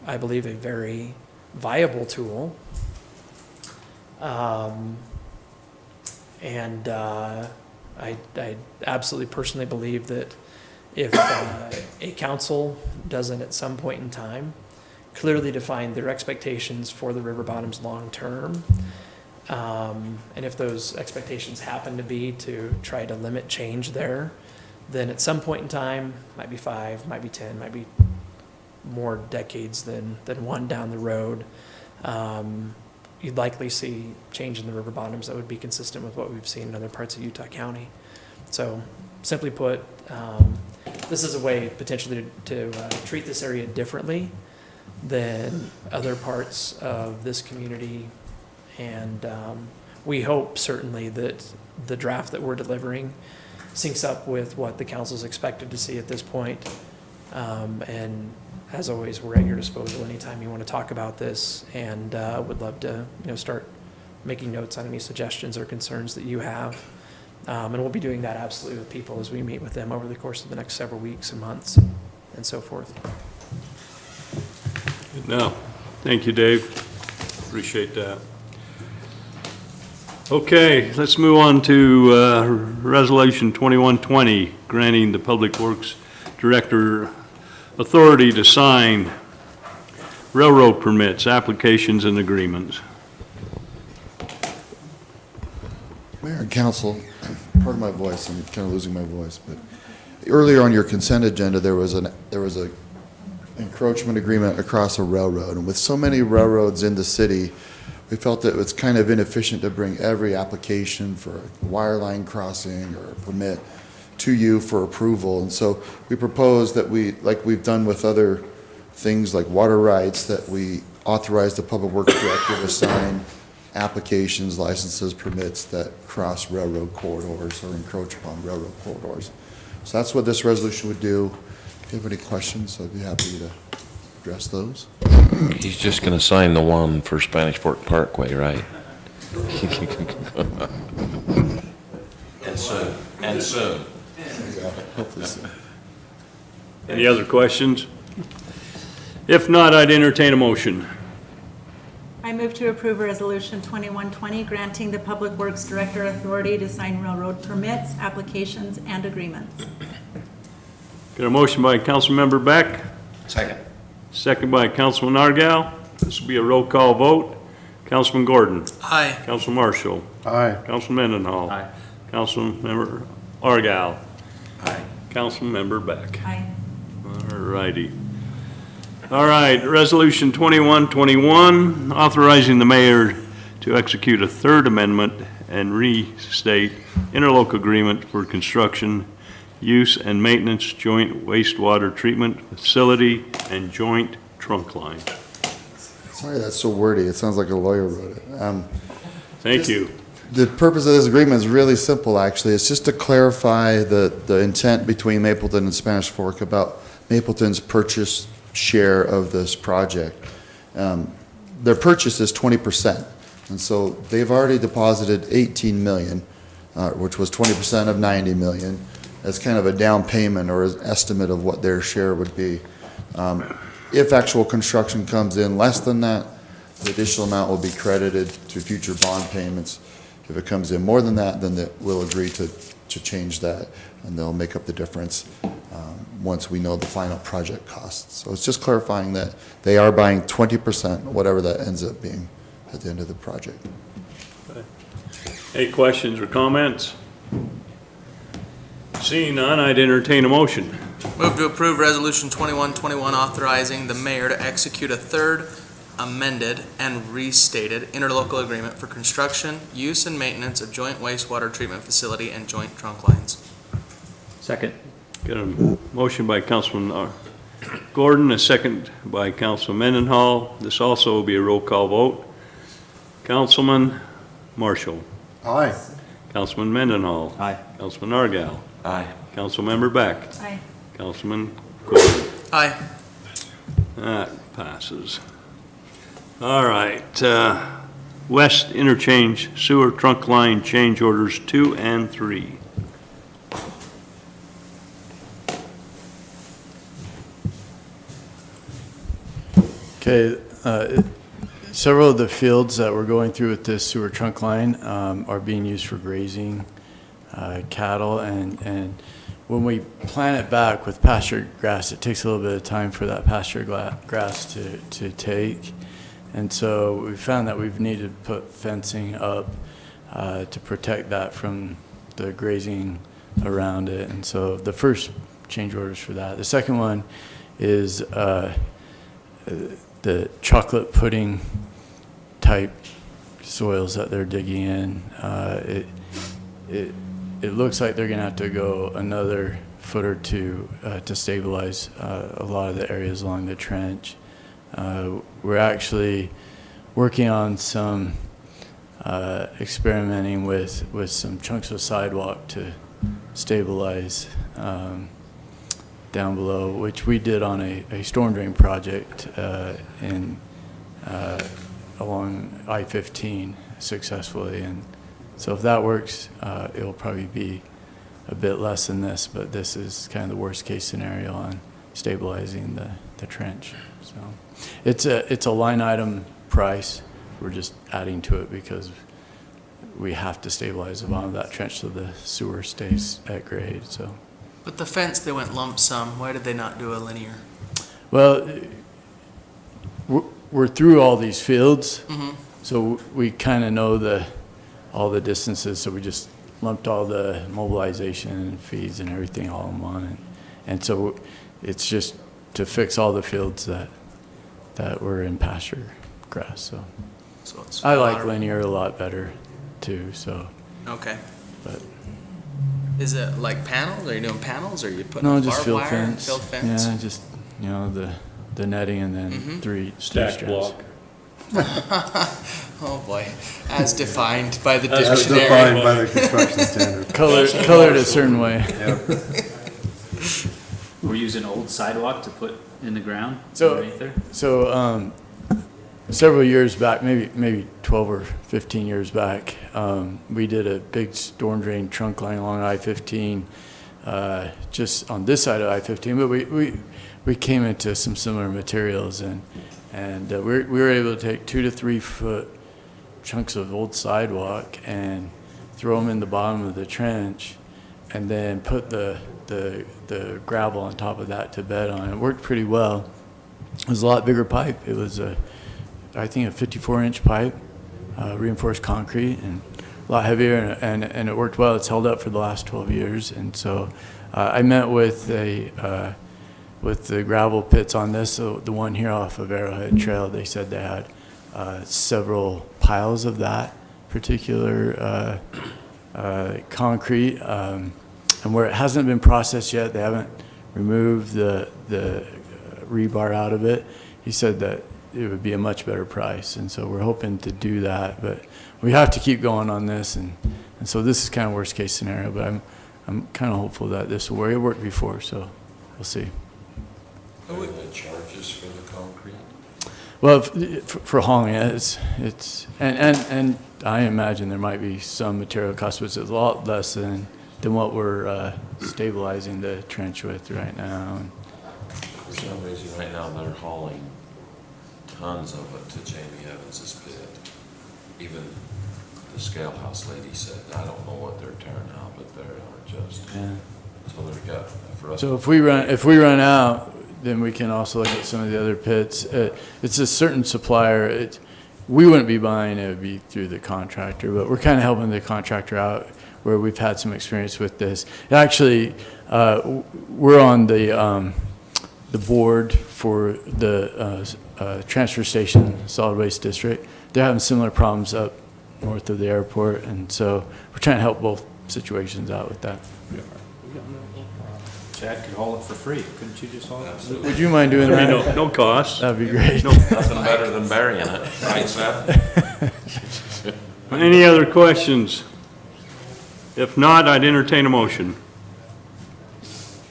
I believe, a very viable tool. And I absolutely personally believe that if a council doesn't at some point in time clearly define their expectations for the river bottoms long term, and if those expectations happen to be to try to limit change there, then at some point in time, might be 5, might be 10, might be more decades than one down the road, you'd likely see change in the river bottoms that would be consistent with what we've seen in other parts of Utah County. So simply put, this is a way potentially to treat this area differently than other parts of this community. And we hope certainly that the draft that we're delivering syncs up with what the council's expected to see at this point. And as always, we're at your disposal anytime you want to talk about this, and would love to start making notes on any suggestions or concerns that you have. And we'll be doing that absolutely with people as we meet with them over the course of the next several weeks and months and so forth. No, thank you, Dave. Appreciate that. Okay, let's move on to Resolution 2120, granting the Public Works Director authority to sign railroad permits, applications, and agreements. Mayor and council, pardon my voice, I'm kind of losing my voice, but earlier on your consent agenda, there was a encroachment agreement across a railroad, and with so many railroads in the city, we felt that it's kind of inefficient to bring every application for a wireline crossing or a permit to you for approval. And so we proposed that we, like we've done with other things like water rights, that we authorize the Public Works Director to sign applications, licenses, permits that cross railroad corridors or encroach upon railroad corridors. So that's what this resolution would do. If you have any questions, I'd be happy to address those. He's just gonna sign the one for Spanish Fork Parkway, right? And soon. Hopefully so. Any other questions? If not, I'd entertain a motion. I move to approve Resolution 2120, granting the Public Works Director authority to sign railroad permits, applications, and agreements. Got a motion by Councilmember Beck, Second. second by Councilman Argal. This will be a roll call vote. Councilman Gordon. Aye. Councilman Marshall. Aye. Councilman Mendenhall. Aye. Councilmember Argal. Aye. Councilmember Beck. Aye. All righty. All right, Resolution 2121, authorizing the mayor to execute a third amendment and restate interlocal agreement for construction, use, and maintenance joint wastewater treatment facility and joint trunk line. Sorry that's so wordy. It sounds like a lawyer wrote it. Thank you. The purpose of this agreement is really simple, actually. It's just to clarify the intent between Mapleton and Spanish Fork about Mapleton's purchase share of this project. Their purchase is 20%, and so they've already deposited 18 million, which was 20% of 90 million, as kind of a down payment or an estimate of what their share would be. If actual construction comes in less than that, the additional amount will be credited to future bond payments. If it comes in more than that, then we'll agree to change that, and they'll make up the difference once we know the final project costs. So it's just clarifying that they are buying 20%, whatever that ends up being at the end of the project. Any questions or comments? Seeing none, I'd entertain a motion. Move to approve Resolution 2121, authorizing the mayor to execute a third amended and restated interlocal agreement for construction, use, and maintenance of joint wastewater treatment facility and joint trunk lines. Second. Got a motion by Councilman Gordon, a second by Councilman Mendenhall. This also will be a roll call vote. Councilman Marshall. Aye. Councilman Mendenhall. Aye. Councilman Argal. Aye. Councilmember Beck. Aye. Councilman Gordon. Aye. That passes. All right, West Interchange Sewer Trunk Line Change Orders 2 and 3. Okay, several of the fields that we're going through with this sewer trunk line are being used for grazing cattle, and when we plant it back with pasture grass, it takes a little bit of time for that pasture grass to take. And so we found that we've needed to put fencing up to protect that from the grazing around it. And so the first change orders for that. The second one is the chocolate pudding type soils that they're digging in. It looks like they're gonna have to go another foot or two to stabilize a lot of the areas along the trench. We're actually working on some experimenting with some chunks of sidewalk to stabilize down below, which we did on a storm drain project along I-15 successfully. And so if that works, it'll probably be a bit less than this, but this is kind of the worst case scenario on stabilizing the trench. So it's a line item price. We're just adding to it because we have to stabilize the bottom of that trench so the sewer stays at grade. So, But the fence, they went lump sum. Why did they not do a linear? well, we're through all these fields, so we kind of know all the distances. So we just lumped all the mobilization and feeds and everything all in one, and so it's just to fix all the fields that were in pasture grass. So it's I like water. linear a lot better too. So, Okay. but Is it like panels? Are you doing panels, or are you putting no, up just barbed field wire? fence. Field fence? Yeah, just the netting and then three Stack strands. block. Oh boy, as defined by the As dictionary. defined by the construction standard. Colored a certain way. We're using old sidewalk to put in the ground So- underneath there? So several years back, maybe 12 or 15 years back, we did a big storm drain trunk line along I-15, just on this side of I-15. But we came into some similar materials, and we were able to take 2 to 3 foot chunks of old sidewalk and throw them in the bottom of the trench, and then put the gravel on top of that to bed on. It worked pretty well. It was a lot bigger pipe. It was I think a 54-inch pipe, reinforced concrete, and a lot heavier, and it worked well. It's held up for the last 12 years. And so I met with the gravel pits on this, so the one here off of Arrowhead Trail. They said they had several piles of that particular concrete, and where it hasn't been processed yet, they haven't removed the rebar out of it. He said that it would be a much better price, and so we're hoping to do that. But we have to keep going on this, and so this is kind of worst case scenario. But I'm kind of hopeful that this will work. It worked before, so we'll see. Are there charges for the concrete? Well, for hauling it, it's and I imagine there might be some material cost, but it's a lot less than what we're stabilizing the trench with right now. For some reason, right now, they're hauling tons of it to Jamie Evans's pit. Even the scale house lady said, I don't know what they're tearing out, but they are just, Yeah. so they've got, for us. So if we run out, then we can also look at some of the other pits. It's a certain supplier. We wouldn't be buying it; it would be through the contractor. But we're kind of helping the contractor out, where we've had some experience with this. Actually, we're on the board for the transfer station solid waste district. They're having similar problems up north of the airport, and so we're trying to help both situations out with that. Chad could haul it for free. Couldn't you just haul it? Would you mind doing that? No cost. That'd be great. Nothing better than burying it, right, Seth? Any other questions? If not, I'd entertain a motion.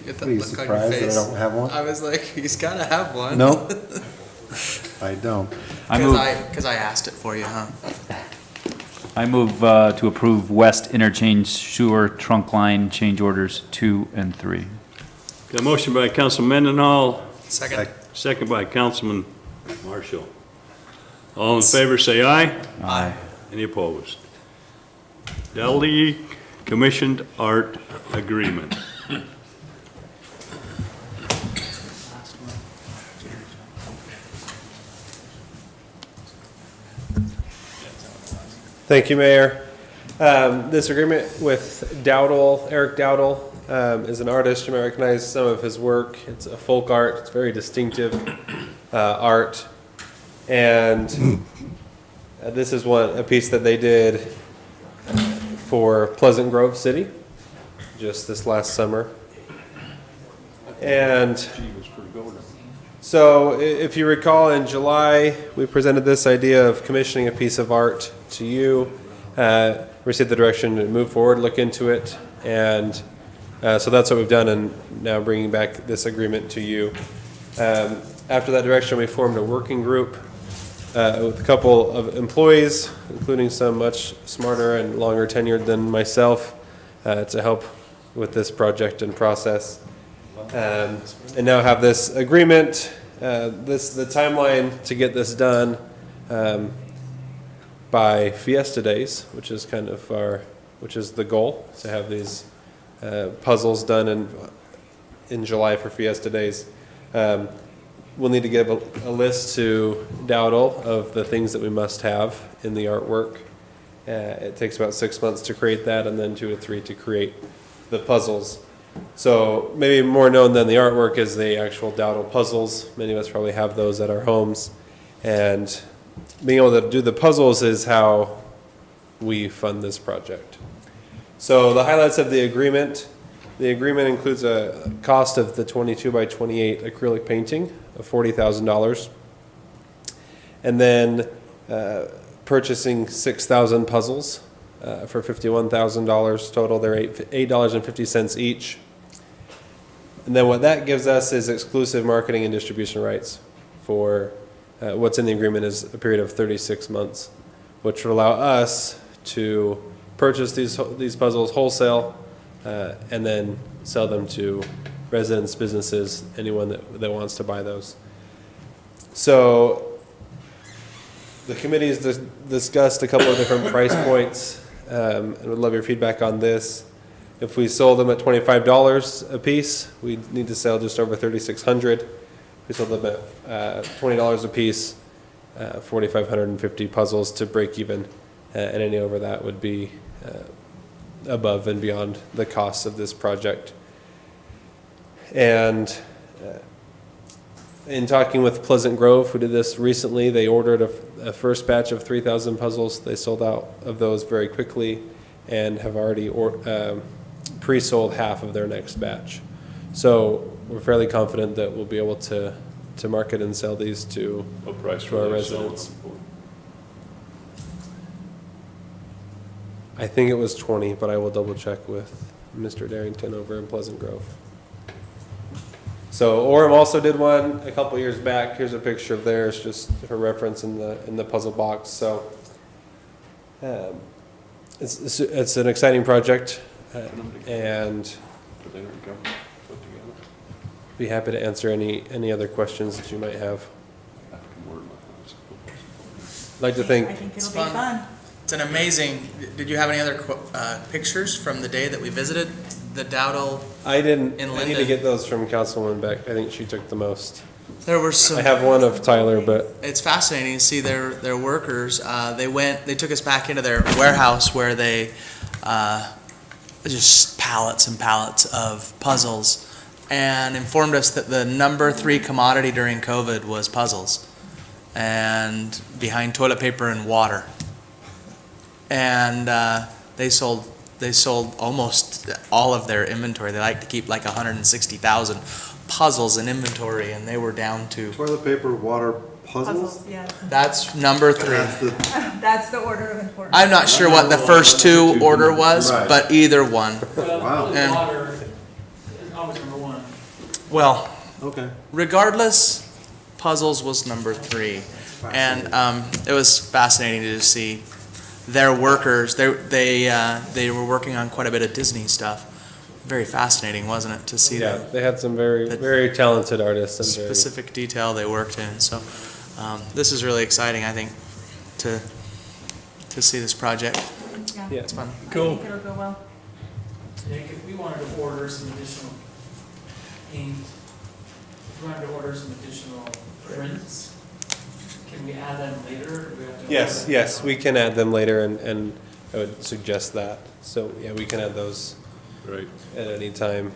You get that Are you look on your surprised that I face. don't have one? I was like, he's gotta have one. No, I don't. Because I asked it for you, huh? I move to approve West Interchange Sewer Trunk Line Change Orders 2 and 3. Got a motion by Councilman Mendenhall, Second. second by Councilman Marshall. All in favor, say aye. Aye. Any opposed? Delhi Commissioned Art Agreement. Thank you, Mayor. This agreement with Dowdle, Eric Dowdle, is an artist. You might recognize some of his work. It's a folk art. It's very distinctive art. And this is a piece that they did for Pleasant Grove City just this last summer. And so if you recall, in July, we presented this idea of commissioning a piece of art to you. Received the direction to move forward, look into it, and so that's what we've done, and now bringing back this agreement to you. After that direction, we formed a working group with a couple of employees, including some much smarter and longer tenured than myself, to help with this project and process. And now have this agreement, the timeline to get this done by Fiesta days, which is kind of which is the goal, to have these puzzles done in July for Fiesta days. We'll need to give a list to Dowdle of the things that we must have in the artwork. It takes about 6 months to create that, and then 2 to 3 to create the puzzles. So maybe more known than the artwork is the actual Dowdle puzzles. Many of us probably have those at our homes. And being able to do the puzzles is how we fund this project. So the highlights of the agreement includes a cost of the 22 by 28 acrylic painting of $40,000. And then purchasing 6,000 puzzles for $51,000 total. They're $8.50 each. And then what that gives us is exclusive marketing and distribution rights for what's in the agreement is a period of 36 months, which will allow us to purchase these puzzles wholesale and then sell them to residents, businesses, anyone that wants to buy those. So the committee has discussed a couple of different price points, and would love your feedback on this. If we sold them at $25 a piece, we'd need to sell just over $3,600. If we sold them at $20 a piece, 4,550 puzzles to break even, and any over that would be above and beyond the costs of this project. And in talking with Pleasant Grove, who did this recently, they ordered a first batch of 3,000 puzzles. They sold out of those very quickly and have already pre-sold half of their next batch. So we're fairly confident that we'll be able to market and sell these to our residents. I think it was 20, but I will double check with Mr. Darrington over in Pleasant Grove. So Orem also did one a couple years back. Here's a picture of theirs, just for reference in the puzzle box. So it's an exciting project, and be happy to answer any other questions that you might have. I'd like to think. I think It's it'll be fun. fun. It's an amazing, did you have any other pictures from the day that we visited the Dowdle? I didn't. In I need to Linden. get those from Councilwoman Beck. I think she took the most. There were some. I have one of Tyler, but It's fascinating to see their workers. They took us back into their warehouse where they, just pallets and pallets of puzzles, and informed us that the number 3 commodity during COVID was puzzles, and behind toilet paper and water. And they sold almost all of their inventory. They like to keep like 160,000 puzzles in inventory, and they were down to. Toilet paper, water, Puzzles, yes. That's number 3. That's the order of importance. I'm not sure what the first 2 order was, Right. but either one. Wow. And- Water is always number 1. Well, Okay. regardless, puzzles was number 3, and it was fascinating to see their workers. They were working on quite a bit of Disney stuff. Very fascinating, wasn't it, to see yeah, the they had some very talented artists and very. specific detail they worked in. So this is really exciting, I think, to see this project. Yeah. It's fun. I think it'll go well. Nick, if we wanted to order some additional paint, if we wanted to order some additional prints, can we add them later? Or do we have to Yes, order yes, them? we can add them later, and I would suggest that. So, yeah, we can add those Right. at any time,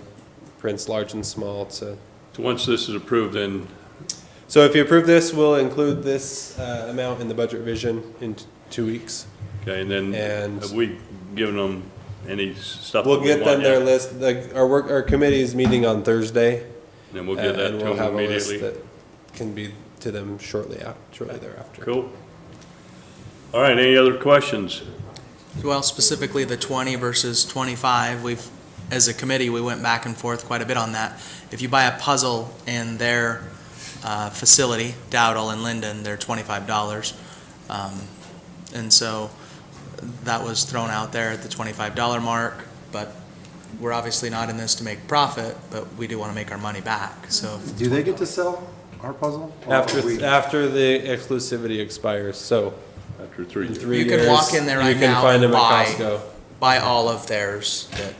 prints large and small to. So once this is approved, then, So if you approve this, we'll include this amount in the budget revision in 2 weeks. okay, and then And- have we given them any stuff? We'll that we get them want their yet? list, like, our committee is meeting on Thursday. Then we'll get that And to we'll them have a list immediately. that can be to them shortly thereafter. Cool. All right, any other questions? Well, specifically the 20 versus 25, as a committee, we went back and forth quite a bit on that. If you buy a puzzle in their facility, Dowdle and Linden, they're $25. And so that was thrown out there at the $25 mark, but we're obviously not in this to make profit, but we do want to make our money back, so. Do they get to sell our puzzle? Or are we- After the exclusivity expires, so After 3 in years? 3 You years. can walk in there right You can now find and them at buy, Costco. buy all of theirs that,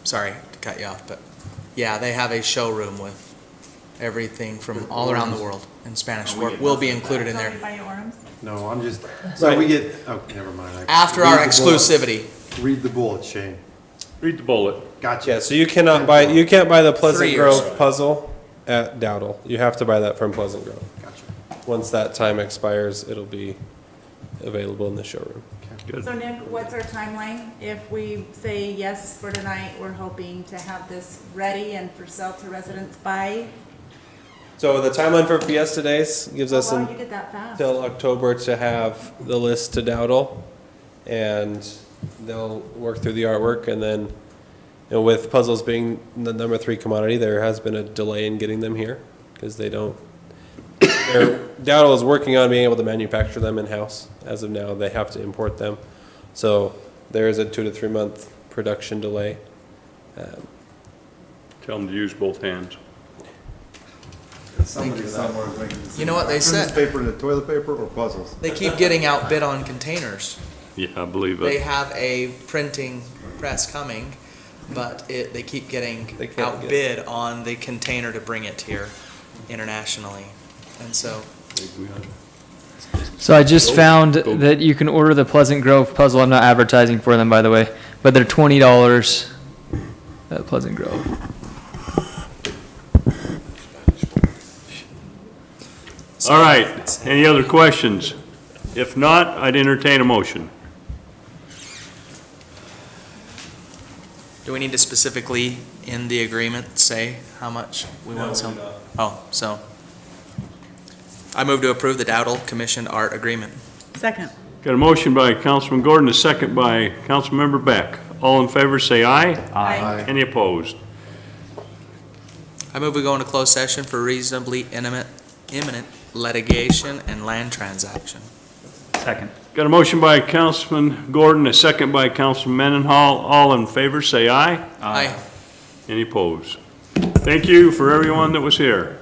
sorry to cut you off, but yeah, they have a showroom with everything from all around the world in Spanish Fork will be included in there. No, I'm just, so we get, oh, never mind. After our exclusivity. Read the bullet, Shane. Read the bullet. Gotcha. Yeah, so you can't buy the 3 Pleasant years. Grove puzzle at Dowdle. You have to buy that from Pleasant Grove. Gotcha. Once that time expires, it'll be available in the showroom. Good. So Nick, what's our timeline? If we say yes for tonight, we're hoping to have this ready and for sale to residents by? So the timeline for Fiesta Days gives us Oh, wow, you did that fast. until October to have the list to Dowdle, and they'll work through the artwork, and then, with puzzles being the number 3 commodity, there has been a delay in getting them here, because Dowdle is working on being able to manufacture them in-house. As of now, they have to import them. So there is a 2 to 3 month production delay. Tell them to use both hands. Somebody somewhere is making You know what they said? paper into toilet paper or puzzles? They keep getting outbid on containers. Yeah, I believe They it. have a printing press coming, but they keep getting They can't outbid on the container to bring it here internationally. And so, So I just found that you can order the Pleasant Grove puzzle. I'm not advertising for them, by the way, but they're $20 at Pleasant Grove. All right, any other questions? If not, I'd entertain a motion. do we need to specifically in the agreement say how much we want to sell? Oh, so. I move to approve the Dowdle Commissioned Art Agreement. Second. Got a motion by Councilman Gordon, a second by Councilmember Beck. All in favor, say aye. Aye. Any opposed? I move we go into closed session for reasonably imminent litigation and land transaction. Second. Got a motion by Councilman Gordon, a second by Councilman Mendenhall. All in favor, say aye. Aye. Any opposed? Thank you for everyone that was here.